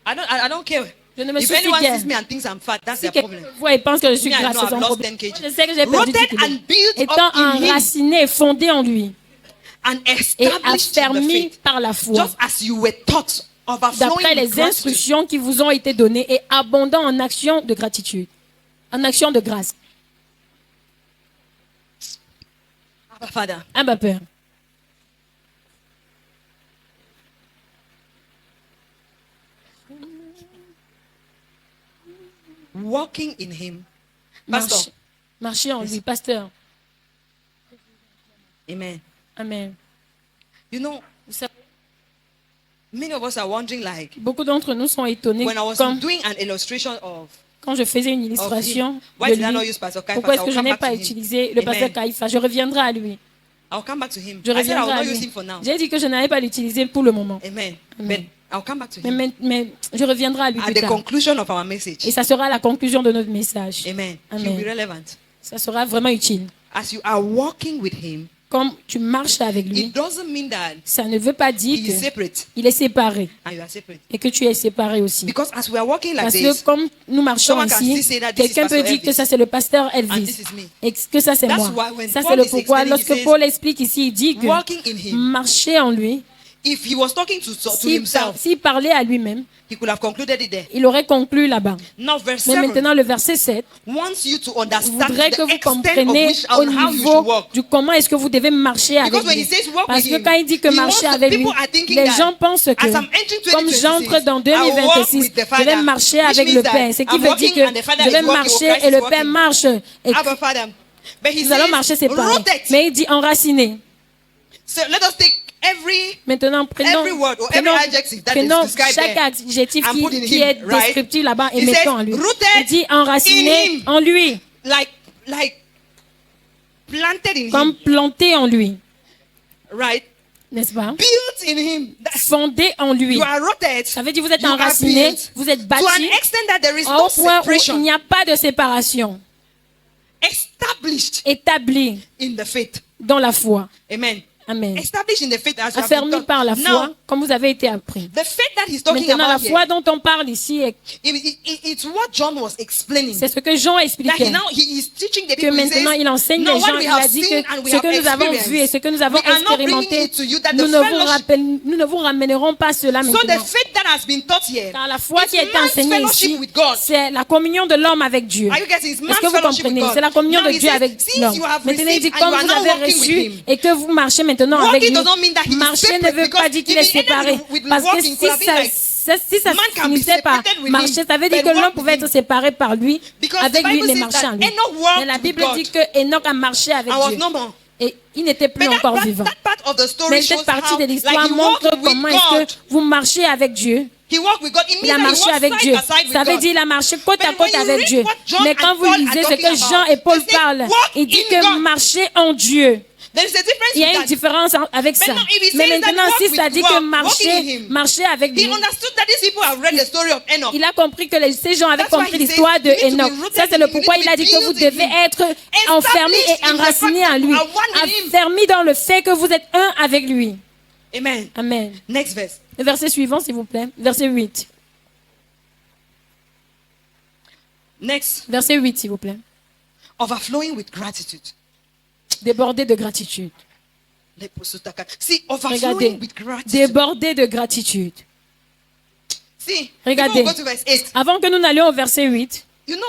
I don't care. Je ne me If soucie anyone guère. sees me and thinks I'm fat, that's Si their quelqu'un problem. voit et pense que je suis Me, I grasse, know c'est I've son lost problème. 10 kg. Je sais que j'ai perdu 10 Rooted kilos. and built Étant up in him enraciné, fondé en lui and et established in the affermi faith, par la foi, just as you were taught, overflowing d'après with les gratitude. instructions qui vous ont été données et abondant en action de gratitude, en action de grâce. Abba Father, Ah bah père, walking in him. Pastor, marchez en lui, pasteur. amen. Amen. You know, Vous savez, many of us are wondering, like, beaucoup d'entre nous sont étonnés when I was comme doing an illustration of quand je faisais une him, illustration why de did I not lui. use Pastor Kaifa? Pourquoi est-ce I'll que je come n'ai back pas to him. utilisé le pasteur Amen. Kaïfa? Je reviendrai à lui. I'll come back to him. Je I said I will reviendrai à not use lui. him for now. J'ai dit que je n'allais pas l'utiliser pour le moment. Amen. Amen. But I'll come back to him Mais je reviendrai à lui at plus the tard. conclusion of our message. Et ça sera la conclusion de notre message. Amen. He Amen. will be relevant. Ça sera vraiment utile. As you are walking with him, Comme tu marches avec lui, it doesn't mean that ça ne veut pas he is dire separate qu'il est séparé and you are separate. et que tu es séparé aussi. Because as we are walking like Parce this, que comme nous marchons someone can ici, still say that this is quelqu'un peut Pastor dire que Elvis ça c'est le pasteur and Elvis this is me. et que ça c'est That's moi. why when Ça c'est Paul le is pourquoi explaining, lorsque he says, Paul explique ici, il dit que walking in him. marcher en lui, If he was talking to himself, s'il parlait à lui-même, he could have concluded it there. il aurait conclu là-bas. Now, verse Mais 7 maintenant le verset 7 wants you to understand voudrait que the vous extent of compreniez which au on how you niveau should walk. du comment est-ce que vous devez marcher avec Because when lui. he says walk Parce with que him, quand il dit que he marcher wants avec people lui, are thinking les that gens pensent que as I'm entering comme 2026, j'entre dans I walk 2026, with the je vais Father, marcher which avec means le that Père. Ce qui I'm veut dire walking que and the Father je is vais walking, or marcher Christ et is le walking. Père marche. Et Abba, Father. But he nous allons says, marcher séparés. rooted. Mais il dit enraciné. So let us take every Maintenant, prenons, Every word or every adjective that is prenons described chaque there adjectif and put in qui him, est right? descriptif là-bas et He mettons says, en lui. rooted Il dit in enraciné him. en lui, like planted in comme him, planté en lui, right? n'est-ce pas? Built in him. Fondé en lui. You are rooted. Ça veut dire vous êtes You are enraciné, built vous êtes to an bâti extent that there is au no point où il separation. n'y a pas de séparation, Established établi in the faith. dans la foi. Amen. Amen. Established in the faith as you have been Affermi taught. par la Now, foi, comme vous avez été appris. the faith that he's talking Maintenant, la about foi here, dont on parle ici, it's what John was explaining. c'est ce que Jean That expliquait. now he is teaching the Que people. He maintenant says, il enseigne "Now les what gens, we il have a dit seen que and we ce have que nous avons experienced, vu et ce que nous avons we are not bringing expérimenté, it to you that nous the ne, fellowship- nous ne vous ramènerons pas cela So the maintenant. faith that has been taught here Car la foi is qui a été man's enseignée fellowship ici, with God. c'est la communion de l'homme avec Dieu. Are you getting? It's Est-ce man's que vous fellowship with comprenez? God. C'est la communion Now de he Dieu says, avec since l'homme. you have Maintenant, il received dit, and comme you are vous now avez walking with reçu him. et que vous marchez maintenant Walking avec lui, does not mean that he is marcher ne separate, veut pas because dire qu'il if est he ended séparé. with Parce que walking, si could have been like, ça man can be finissait par separated with marcher, him, ça veut dire but que l'homme walk pouvait with être him. séparé par lui, Because avec the lui, Bible mais says marcher en that lui. Enoch walked Mais la with Bible God dit que Enoch a marché avec and was Dieu. no more. Et il n'était plus But encore vivant. that part of the story Mais shows cette partie how, de l'histoire like, he montre walked with comment God. est-ce que vous marchez avec Dieu. He walked with God. It Il a means that he marché walked avec side Dieu. by side with Ça veut God. dire qu'il a marché côte à But côte when you avec read Dieu. what John Mais and quand vous Paul are lisez ce talking que about, Jean et Paul they say, parlent, walk il dit in que God. marcher en Dieu. There is a difference Il y a with une that. différence avec ça. Maintenant, if he Mais says that maintenant, walk si ça with dit God, que walking in marcher, him, marcher avec He lui, understood that these people have read the story of Enoch. il a compris que ces gens avaient That's why compris he l'histoire says, de you need to be Enoch. rooted Ça, c'est in le him. pourquoi You il a need dit to que be vous built in devez him. être enfermé et Established in the enraciné fact en that lui. you are one in him. Enfermé dans le fait que vous êtes un avec lui. Amen. Amen. Next verse. Le verset suivant, s'il vous plaît. Verset 8. Next. Verset 8, s'il vous plaît. Overflowing with gratitude. Déborder de gratitude. See, Regardez. overflowing with gratitude. Déborder de gratitude. See, Regardez. before we go to verse 8, Avant que nous n'allions au verset 8, you know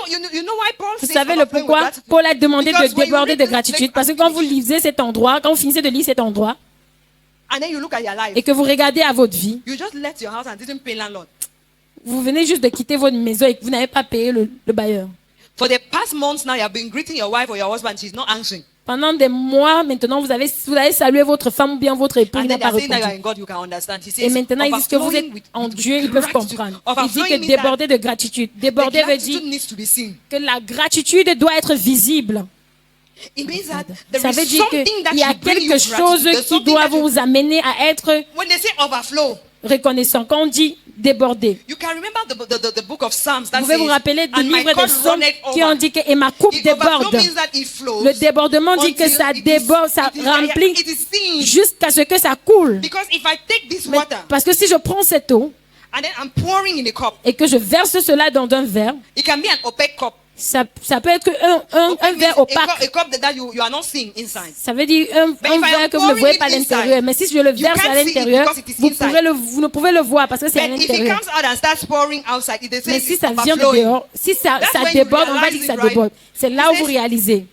why Paul vous says savez le overflowing with pourquoi gratitude? Paul a demandé Because de when you déborder read de this, gratitude. like, Parce que quand vous lisez cet endroit, quand vous finissez de lire cet endroit, and then you look at your life, et que vous regardez à votre vie, you just left your house and didn't pay landlord. vous venez juste de quitter votre maison et que vous n'avez pas payé le bailleur. For the past months now, you have been greeting your wife or your husband, she's not answering. Pendant des mois, maintenant, vous avez salué votre femme ou bien votre époux, And il n'a then pas they're saying that you're répondu. in God, you can understand. He says, Et maintenant, ils disent que vous êtes overflowing en with Dieu, ils peuvent gratitude. comprendre. Il dit Overflowing que means that déborder de gratitude. the Déborder veut gratitude dire needs to be seen. que la gratitude doit être visible. It means that there Ça veut is dire something that qu'il y a should bring you quelque chose gratitude. There's qui something doit that you- vous amener à être When they say overflow, reconnaissant. Quand on dit déborder, you can remember the book of Psalms that vous pouvez vous says, rappeler du and my livre cup des psaumes runneth qui ont over. dit que et ma coupe It overflow déborde. means that it flows Le débordement dit que until ça it is- déborde, ça it is- remplit it is seen. jusqu'à ce que ça coule. Because if I take this Mais- water parce que si je prends cette eau and then I'm pouring in a cup, et que je verse cela dans un verre, it can be an opaque cup. ça peut être un Opaque verre means opaque. a cup that you are not seeing inside. Ça veut dire un if I verre am que vous ne pouring voyez it pas à inside, l'intérieur. Mais si je le you verse can't à see it l'intérieur, because it is inside. vous ne pouvez le voir parce que c'est à But if it l'intérieur. comes out and starts pouring outside, it Mais says si it's ça vient de overflowing. dehors, si ça That's when you déborde, on va realize dire que ça it, right? déborde. C'est là où vous It says- réalisez.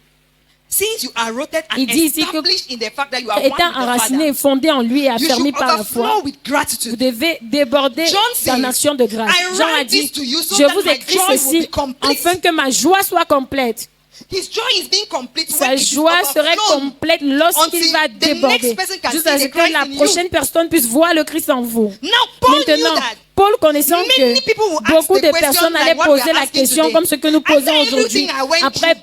Since you are rooted and Il dit ici que- established in the fact that you are one Étant with the enraciné Father, et fondé en lui et you affermi should par la foi, overflow with vous gratitude. devez déborder John d'un says, action de grâce. I Jean a write dit, this to you so je that vous my écris joy will ceci be complete. afin que ma joie soit complète. His joy is being complete Sa when it is joie serait overflown. complète lorsqu'il until va the déborder, next person can jusqu'à see ce the que Christ la in you. prochaine personne puisse voir le Christ en vous. Now, Paul knew Maintenant, that. Paul connaissant Many people will que ask beaucoup the de question personnes like allaient what we poser are la asking question today. comme ce que nous After posons aujourd'hui, everything I went après through,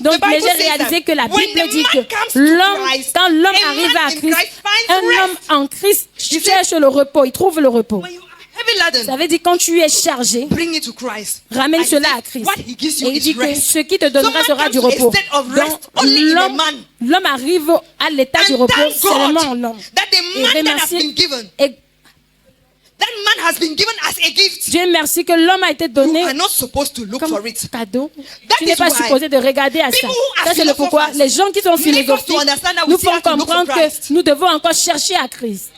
Donc, The Bible mais j'ai says réalisé that que la when Bible the dit man que comes to l'homme, Christ, quand l'homme a arrive man à in Christ, Christ finds un homme rest. en Christ said- cherche le repos, il trouve le repos. When you are heavy laden, Ça veut dire quand tu es chargé, bring it to Christ. ramène And he cela says, à Christ. What he gives you Et il is dit que rest. ce qui te donnera man sera comes du to a repos. state of Donc rest only in a l'homme man. l'homme arrive à l'état du And repos thank seulement en God l'homme. that the Et man that has remercier been given, et That man has been given as a gift. Dieu merci que l'homme a été You donné are not supposed to look comme for it. cadeau. That Tu n'es is pas why supposé de regarder à ça. people who are Ça, c'est le pourquoi philosophers les gens qui sont make us to philosophiques understand that we nous still font have to look for comprendre Christ. que nous devons encore chercher à Christ.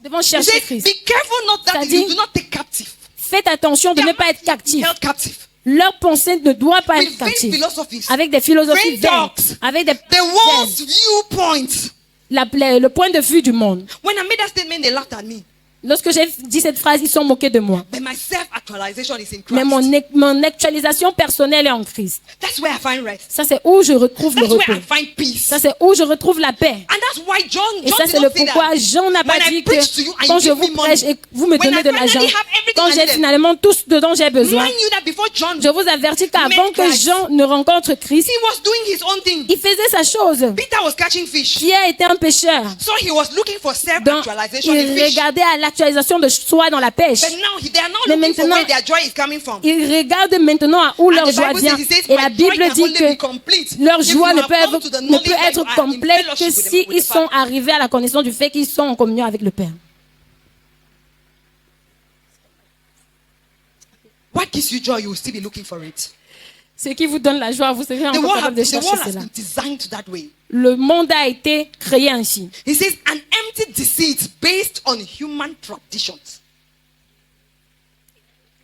Nous devons He chercher says, Christ. be careful not that C'est-à-dire, you do not take captive. Faites attention de Their ne pas être minds will be captif. held captive. Leur pensée ne doit pas With être vain captive. philosophies, Avec des philosophies vain vaines, dogs, avec des the world's viewpoint. le point de vue du monde. When I made that statement, they laughed at me. Lorsque j'ai dit cette phrase, ils sont moqués de moi. But my self-actualization is in Mais Christ. mon actualisation personnelle est en Christ. That's where I find rest. Ça, c'est où je retrouve le That's where I repos. find peace. Ça, c'est où je retrouve la paix. And that's why John Et ça, did c'est not le say pourquoi that. Jean n'a pas When I dit preach to you que and quand you je give vous me prêche money, et que vous me when donnez I de l'argent, finally have everything quand I j'ai needed. finalement tout ce dont j'ai besoin, Mind you that before John, je vous avertis qu'avant Make que Christ. Jean ne rencontre Christ, he was doing his own thing. il faisait sa chose. Peter was catching fish. Pierre était un pêcheur. So he was looking for Donc, self-actualization in il fish. regardait à l'actualisation de soi dans la pêche. But now they are not Mais looking for maintenant, where their joy is coming from. Ils regardent maintenant à où And leur the joie Bible vient. says, it says, Et la "My joy Bible can dit only be que complete leur if joie you ne have peut, come to the ne peut knowledge that être you are in complète fellowship que with the- si with ils the sont Father." arrivés à la connaissance du fait qu'ils sont en communion avec le Père. What gives you joy, you will still be looking for it. Ce qui vous donne la joie, vous serez The encore world, capable de the chercher world has cela. been designed that way. Le monde a été créé ainsi. He says, an empty deceit based on human traditions.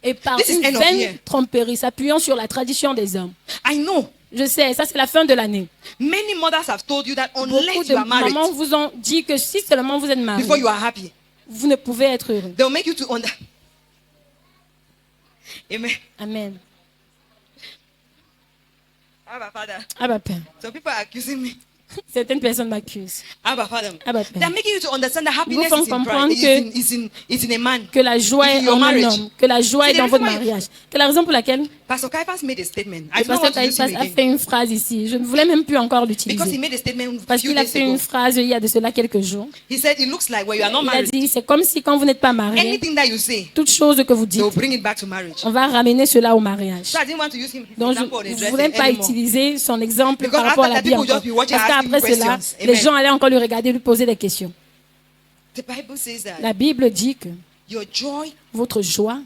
Et par This is une end of vaine year. tromperie s'appuyant sur la tradition des hommes. I know Je sais, ça c'est la fin de l'année. many mothers have told you that Beaucoup unless de you are married, mamans vous ont dit que si seulement vous êtes mariés, before you are happy, vous ne pouvez être heureux. they'll make you to Amen. Amen. Abba Father. Abba Père. Some people are accusing me. Certaines personnes m'accusent. Abba Father. Abba They're Père. making you to understand that Ils vous happiness font is in comprendre Christ. que- It's in a man. Que la joie It's in est your en un marriage. homme. Que la joie est See, dans the votre reason why- mariage. Que la raison pour laquelle Pastor Caiaphas made a statement. I le don't want pasteur to use him Caiaphas a again. fait une phrase ici. Je ne voulais même plus encore Because he l'utiliser. made a statement a Parce few qu'il a days fait ago. une phrase il y a de cela quelques jours. He said, it looks like when you are not Il a married, dit, c'est comme si quand vous n'êtes pas marié, anything that you say, toute chose que vous dites, they'll bring it back to marriage. on va ramener cela au mariage. So I didn't want to use him Donc, example on a je ne dress voulais pas anymore. utiliser son exemple Because par rapport à after la that, vie people encore. just be watching, Parce asking qu'après cela, questions. les Amen. gens allaient encore lui regarder, lui poser des questions. The Bible says that La Bible dit que your joy votre joie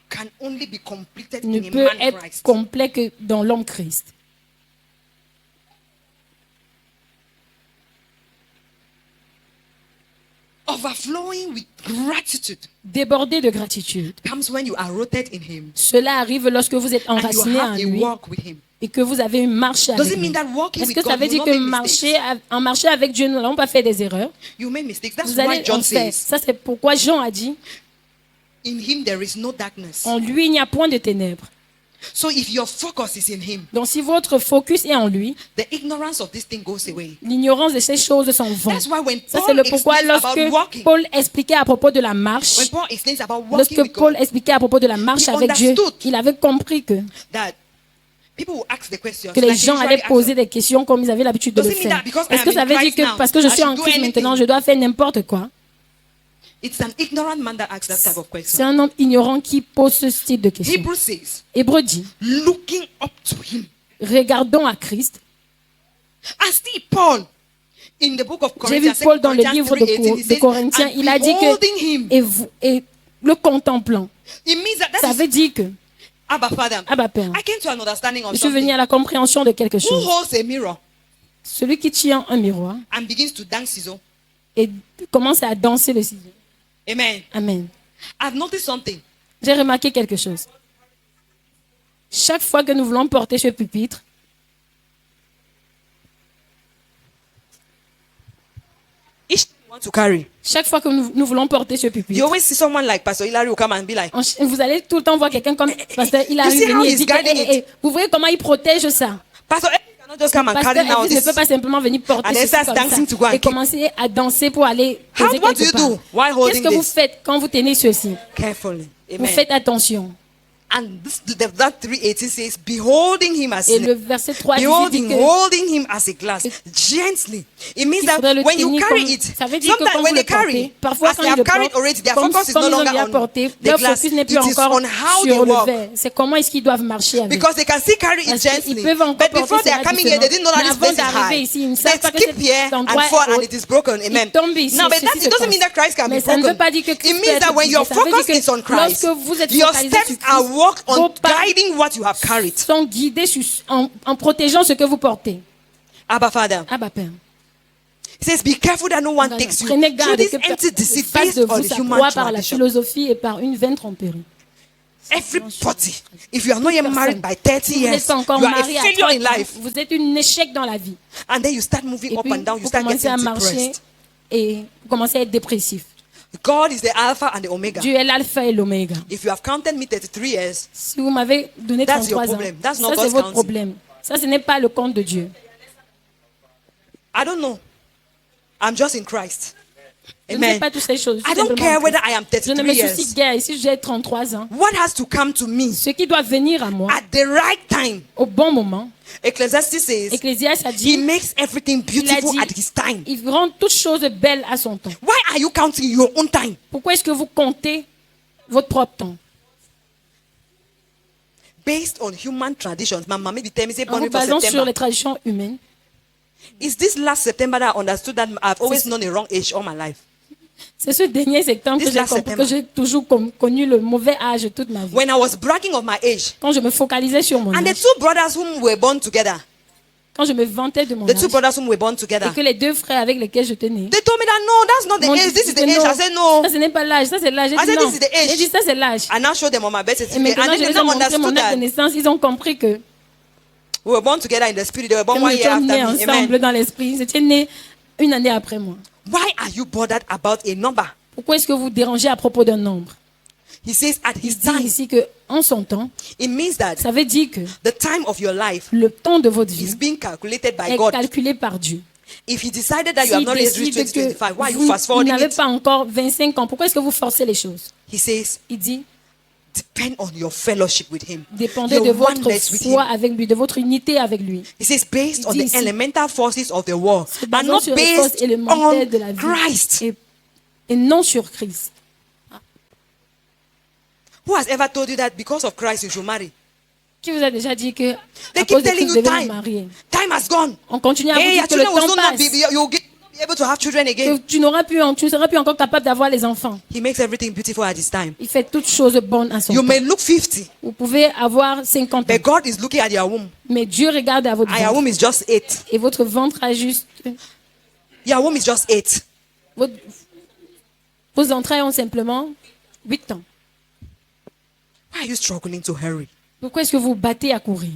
can only be completed ne in a peut man être Christ. complet que dans l'homme Christ. Overflowing with gratitude Débordé de gratitude. comes when you are rooted in him Cela arrive lorsque vous êtes and you enraciné en have a lui walk with him. et que vous avez une marche Does avec it mean lui. that walking Est-ce with que ça God veut will dire not que make mistakes? en marcher avec Dieu, nous n'allons pas faire des erreurs? You make mistakes. That's Vous why allez en John faire. says, Ça, c'est pourquoi Jean a dit, in him there is no darkness. en lui, il n'y a point de ténèbres. So if your focus is in him, Donc, si votre focus est en lui, the ignorance of this thing goes away. l'ignorance de ces choses s'en va. That's why when Ça, c'est Paul le pourquoi explains about lorsque walking, Paul expliquait à propos de la marche, when Paul explains about walking lorsque with Paul God, expliquait à propos de la marche He avec Dieu, understood il avait compris que that people will ask the questions. les like they gens usually allaient ask poser us. des questions comme ils avaient l'habitude de Does le it mean faire. that because I Est-ce que am ça in veut dire Christ que now, parce que je I suis en should do Christ anything? maintenant, je dois faire n'importe quoi? It's an ignorant man that asks that type of C'est question. un homme ignorant qui pose ce style de questions. Hebrews says, Hébreu dit, looking up to him. regardons à Christ. And see Paul in the book of J'ai vu Corinthians, Paul dans le 2 livre Corinthians 3:18, he de says, Corinthiens, and il a dit beholding him. et le contemplant. It means that Ça that veut is dire que, Abba Father. Abba Père, I came to an understanding of je suis venu something. à la compréhension de quelque Who chose. holds a mirror Celui qui tient un miroir and begins to dance his own? et commence à danser le ciseau. Amen. Amen. I've noticed something. J'ai remarqué quelque chose. Chaque fois que nous voulons porter ce pupitre, Each thing you want to carry. chaque fois que nous voulons porter ce You pupitre, always see someone like Pastor Hilary will come and be like, vous allez tout le temps voir quelqu'un comme Pasteur il You arrive see how venir et he's dit que, guiding eh, eh, vous voyez comment il protège ça. Pastor Elvis cannot just come and Pasteur carry now Elvis ne this. peut pas simplement venir porter And ceci then starts comme dancing to go ça and et keep. commencer à danser pour aller poser What do quelque you part. do while Qu'est-ce holding que vous this? faites quand vous tenez ceci? Carefully. Vous Amen. faites attention. And that 3:18 says, beholding him as Et le verset 3 dit que holding him as a glass, gently. It means il that faudrait le when you tenir carry comme- it, ça veut dire que sometimes quand when vous they le portez, carry, parfois as quand they ils have le carried portent, already, their comme focus is ils no ont longer déjà on porté, the leur glass. focus n'est It plus is encore on how they sur le walk. verre. C'est comment est-ce qu'ils doivent marcher avec. Because they can still carry it Parce qu'ils gently. peuvent encore But before porter they are cela coming here, they didn't know that doucement. this Mais place avant is d'arriver high. ici, ils ne They savent pas que skip cet here and endroit fall est and haut. it is broken. Amen. Ils tombent ici, Now, but ceci that, it se doesn't mean passe. that Christ can Mais be ça ne broken. veut pas dire que It Christ peut means être that when your brisé. Ça veut focus dire is on que Christ, lorsque vous êtes your focalisé sur steps are Christ, walked on vos pas guiding what you have carried. sont guidés en protégeant ce que vous portez. Abba Father. Abba Père. He says, be careful that no one takes you Prenez through garde this que empty deceit fasse based de on vous the sa human proie par la tradition. philosophie et par une vaine tromperie. Everybody, if you are not yet married by 30 Si vous n'êtes years, pas encore you are a marié à failure 30 in ans, life. vous êtes un échec dans la vie. And then you start moving Et up puis, and down, you vous start commencez à getting marcher depressed. et vous commencez à être dépressif. God is the Alpha and the Omega. Dieu est l'alpha et l'oméga. If you have counted me 33 years, Si vous m'avez donné That's your 33 ans, problem. That's ça not c'est God's votre counting. problème. Ça, ce n'est pas le compte de Dieu. I don't know. I'm just in Christ. Je ne sais Amen. pas toutes ces choses. I don't simplement care en whether Christ. I am Je ne 33 me years. soucie guère si j'ai 33 ans. What has to come to me Ce qui doit venir à moi at the right time? au bon moment, Ecclesiastes says, Ecclésiaste a He dit, makes everything il a beautiful dit, at His time. il rend toutes choses belles à son temps. Why are you counting your own time? Pourquoi est-ce que vous comptez votre propre temps? Based on human traditions. My mama be tell me, say, En born vous before basant sur September. les traditions humaines. It's this last September that I understood that I've always known a wrong age all my life. C'est ce dernier septembre que This j'ai last compris September. que j'ai toujours connu le mauvais âge toute ma vie. When I was bragging of my age, Quand je me focalisais sur mon and the âge, two brothers whom were born together, quand je me vantais de mon the two âge, brothers whom were born together, et que les deux frères avec lesquels je tenais, they told me that no, that's not the m'ont age. dit, This is the que age. non, I said no. ça ce n'est pas l'âge, ça c'est l'âge. J'ai I dit said, non. this is the age. J'ai dit ça c'est l'âge. I now showed them on my birth Et certificate, maintenant and je then they les ai now montré understood mon acte that de naissance, ils ont compris que we were born together in the spirit. They were born nous 1 year étions nés after me. ensemble Amen. dans l'esprit. Ils étaient nés une année après moi. Why are you bothered about a number? Pourquoi est-ce que vous dérangez à propos d'un nombre? He says at his Il dit time. ici que en son temps, It means that ça veut dire que the time of your life le temps de votre is vie being calculated by est God. calculé par Dieu. If he decided that you have S'il not yet reached décide que 2025, why are you vous fast forwarding n'avez it? pas encore 25 ans, pourquoi est-ce que vous forcez les choses? He says, Il dit, depend on your fellowship with him. dépendez Your de votre oneness with foi him. avec lui, de votre unité avec lui. He says, based on dit the ici, elemental forces of the world, Se and basant not sur les forces based élémentaires on de la vie Christ. et non sur Christ. Who has ever told you that because of Christ you should marry? Qui vous a déjà dit que They à keep cause de telling Christ, vous you devez vous time. marier? Time has gone. On continue à vous Hey, dire your que le children will temps soon not passe, be able to have children que again. tu ne seras plus encore capable d'avoir les enfants. He makes everything beautiful at his time. Il fait toutes choses bonnes à son You temps. may look 50, Vous pouvez avoir 50 ans, but God is looking at your womb. mais Dieu regarde à votre And your ventre. womb is just 8. Et votre ventre a juste... Your womb is just 8. Vos entrailles ont simplement 8 ans. Why are you struggling to hurry? Pourquoi est-ce que vous battez à courir?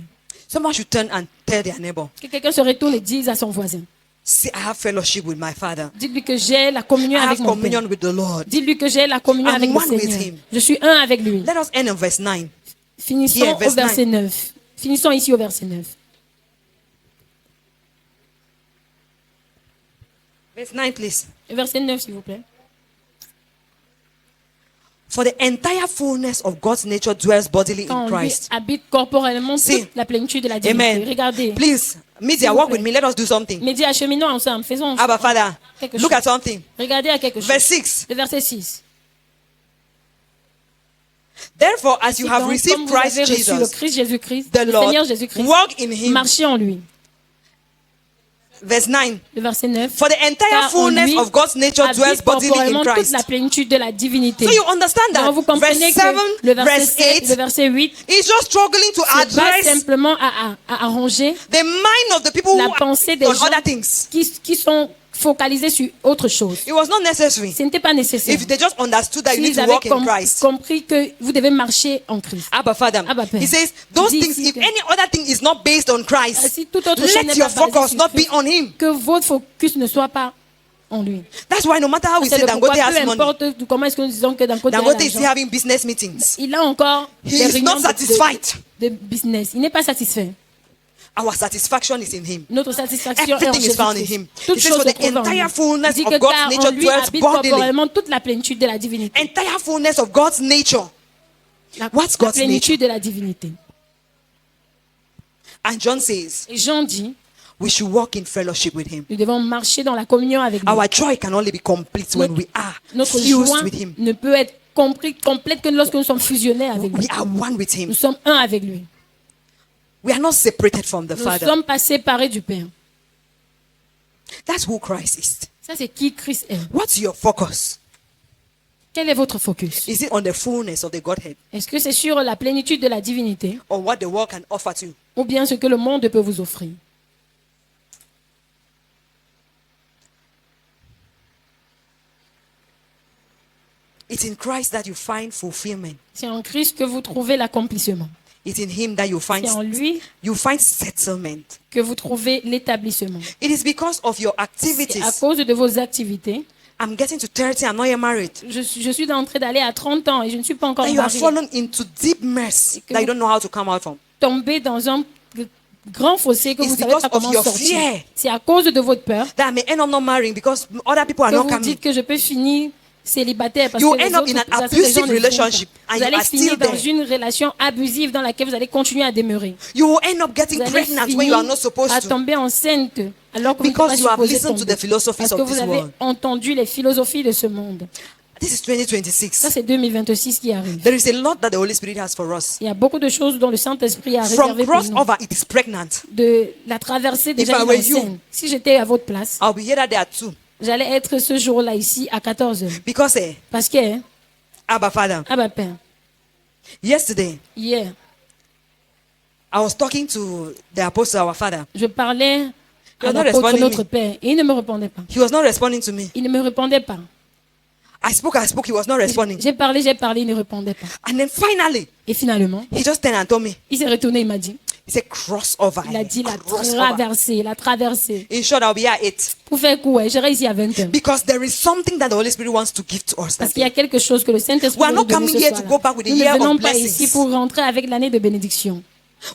Someone should turn and tell their neighbor, Que quelqu'un se retourne et dise à son voisin. see, I have fellowship with my Father. Dites-lui que j'ai la communion I avec have mon Père. communion with the Lord. Dites-lui que j'ai la communion I'm avec le one with Seigneur. him. Je suis un avec lui. Let us end in verse 9. Finissons Here, verse au verset 9. Finissons ici au verset 9. Verse 9, please. Verset 9, s'il vous plaît. For the entire fullness of God's nature dwells bodily Quand in lui Christ. habite corporellement See. toute la plénitude de la divinité. Amen. Regardez. Please, media, vous walk plaît. with me. Let us do something. Mais dis, acheminons ensemble. Faisons Abba, Father, quelque look chose. at something. Regardez à quelque chose. Verse 6. Le verset 6. Therefore, as you have Donc, received comme vous avez Christ reçu le Jesus, Christ Jésus-Christ, the le Lord, Seigneur Jésus-Christ, walk in him. marchez en lui. Verse 9. Le verset 9. For the entire Car en fullness lui of God's nature dwells habite bodily in corporellement toute Christ. la plénitude de la divinité. So you understand that? Donc vous Verse comprenez 7, que le verset verse 7, le 8 verset 8 is just struggling to se base address simplement à arranger the mind of the people la who pensée are des on gens other things. qui sont focalisés sur autre chose. It was not necessary. Ce n'était pas nécessaire. If they just understood that you need S'ils to avaient walk in Christ. compris que vous devez marcher en Christ. Abba Father. Abba Père. He says, those Dit things, ici if que- any other thing is not based on Christ, Si toute autre chose let n'est your pas basée focus sur not be Christ, on him. que votre focus ne soit pas en lui. That's why no matter how we C'est say le Dangote pourquoi, has peu money, importe comment est-ce que nous disons que Dangote a Dangote is still l'argent, having business meetings. il a encore He des is réunions not satisfied. de business. Il n'est pas satisfait. Our satisfaction is in him. Notre satisfaction est en Everything is found in Jésus-Christ. him. Toute He says, chose for se the trouve en entire lui. fullness Il dit of que God's car en nature lui dwells habite bodily. corporellement toute la plénitude de la divinité. Entire fullness of God's nature. La, What's la God's plénitude de la divinité. And John says, Et Jean dit, we should walk in fellowship with him. nous devons marcher dans la communion avec lui. Our joy can only be complete when we are Notre fused joie with him. ne peut être complète que lorsque nous sommes fusionnés avec lui. We are one with him. Nous sommes un avec lui. We are not separated from the Nous ne Father. sommes pas séparés du Père. That's who Christ is. Ça, c'est qui Christ est. What's your focus? Quel est votre focus? Is it on the fullness of the Godhead Est-ce que c'est sur la plénitude de la divinité or what the world can offer to you? ou bien ce que le monde peut vous offrir? It's in Christ that you find fulfillment. C'est en Christ que vous trouvez l'accomplissement. It's in him that you C'est en lui find settlement. que vous trouvez l'établissement. It is because of your C'est à activities. cause de vos activités. I'm getting to 30, I'm not yet married. Je suis en train d'aller à 30 ans et je ne suis pas encore That you have mariée. fallen into deep mess que that you vous- don't know how to come out from. Tombé dans un grand fossé que It's vous ne savez pas because of comment your sortir. fear. C'est à cause de votre peur That I may end up not marrying because other people are que not vous coming. dites que je peux finir célibataire parce You que les end up autres in an personnes, abusive les gens ne le font relationship pas. and Vous you allez are finir still dans there. une relation abusive dans laquelle vous allez continuer à demeurer. You will end up getting Vous allez pregnant when you finir are not supposed à to. tomber enceinte alors que vous Because n'êtes you pas have supposé listened to tomber. the philosophies Parce of que this vous avez world. entendu les philosophies de ce monde. This is Ça, 2026. c'est 2026 qui arrive. There is a lot that the Holy Spirit has for us. Il y a beaucoup de choses dont le Saint-Esprit a From réservé pour nous. crossover, it is pregnant. De la traversée déjà I were est you, enceinte. Si j'étais à votre place, I'll be here that day at 2. j'allais être ce jour-là ici à 14h. Because, Parce que, hein, Abba Father, ah bah Père, yesterday, hier, I was talking to the apostle, our father. je parlais You à are not l'apôtre responding notre me. Père et il ne me répondait pas. He was not responding to me. Il ne me répondait pas. I spoke, he was not responding. J'ai parlé, il ne répondait pas. And then finally, Et finalement, he just turned and told me, il s'est retourné, il m'a dit, he said, crossover. il a dit la crossover. traversée. In short, I'll be here at 8. Pour faire quoi? J'irai ici à 20h. Because there is something that the Holy Spirit wants to give to us. Parce That qu'il y a day. quelque chose que le Saint-Esprit We are veut not nous donner coming ce here to soir-là. go back with the Nous ne year venons of pas blessings. ici pour rentrer avec l'année de bénédiction.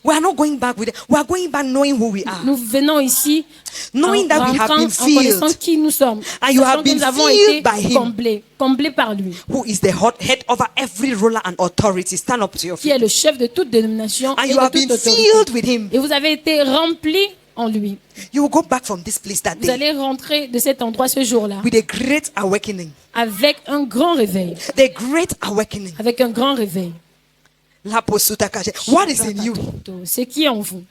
We are not going back with it. We are going back knowing who we are. Nous venons ici Knowing en that we have rentrant, been en connaissant filled. qui nous sommes. And you Sachant have que been nous avons filled été by him. comblés par lui, Who is the head over every ruler and authority. Stand up to your qui est feet. le chef de toute dénomination And et you have de toute been autorité. filled with him. Et vous avez été remplis en lui. You will go back from this place that Vous day allez rentrer de cet endroit ce jour-là with a great awakening. avec un grand réveil. The great awakening. Avec un grand réveil. La posuta kaje. What is in you? Ce qui est en vous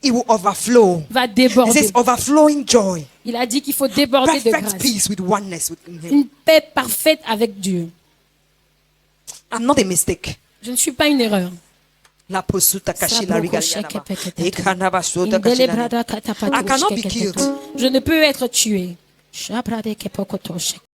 It will overflow. va It déborder. says overflowing joy. Il a dit qu'il faut déborder de Perfect grâce. peace with oneness with him. Une paix parfaite avec Dieu. I'm not a mistake. Je ne suis pas une erreur. La posuta kashi la Sabroko rigali sheke yanaba. pekete. Ekanaba suta kashi la- Indele brada katapatu I cannot be sheke killed. pekete. Je ne peux être tué. Shabrade kepokoto sheke.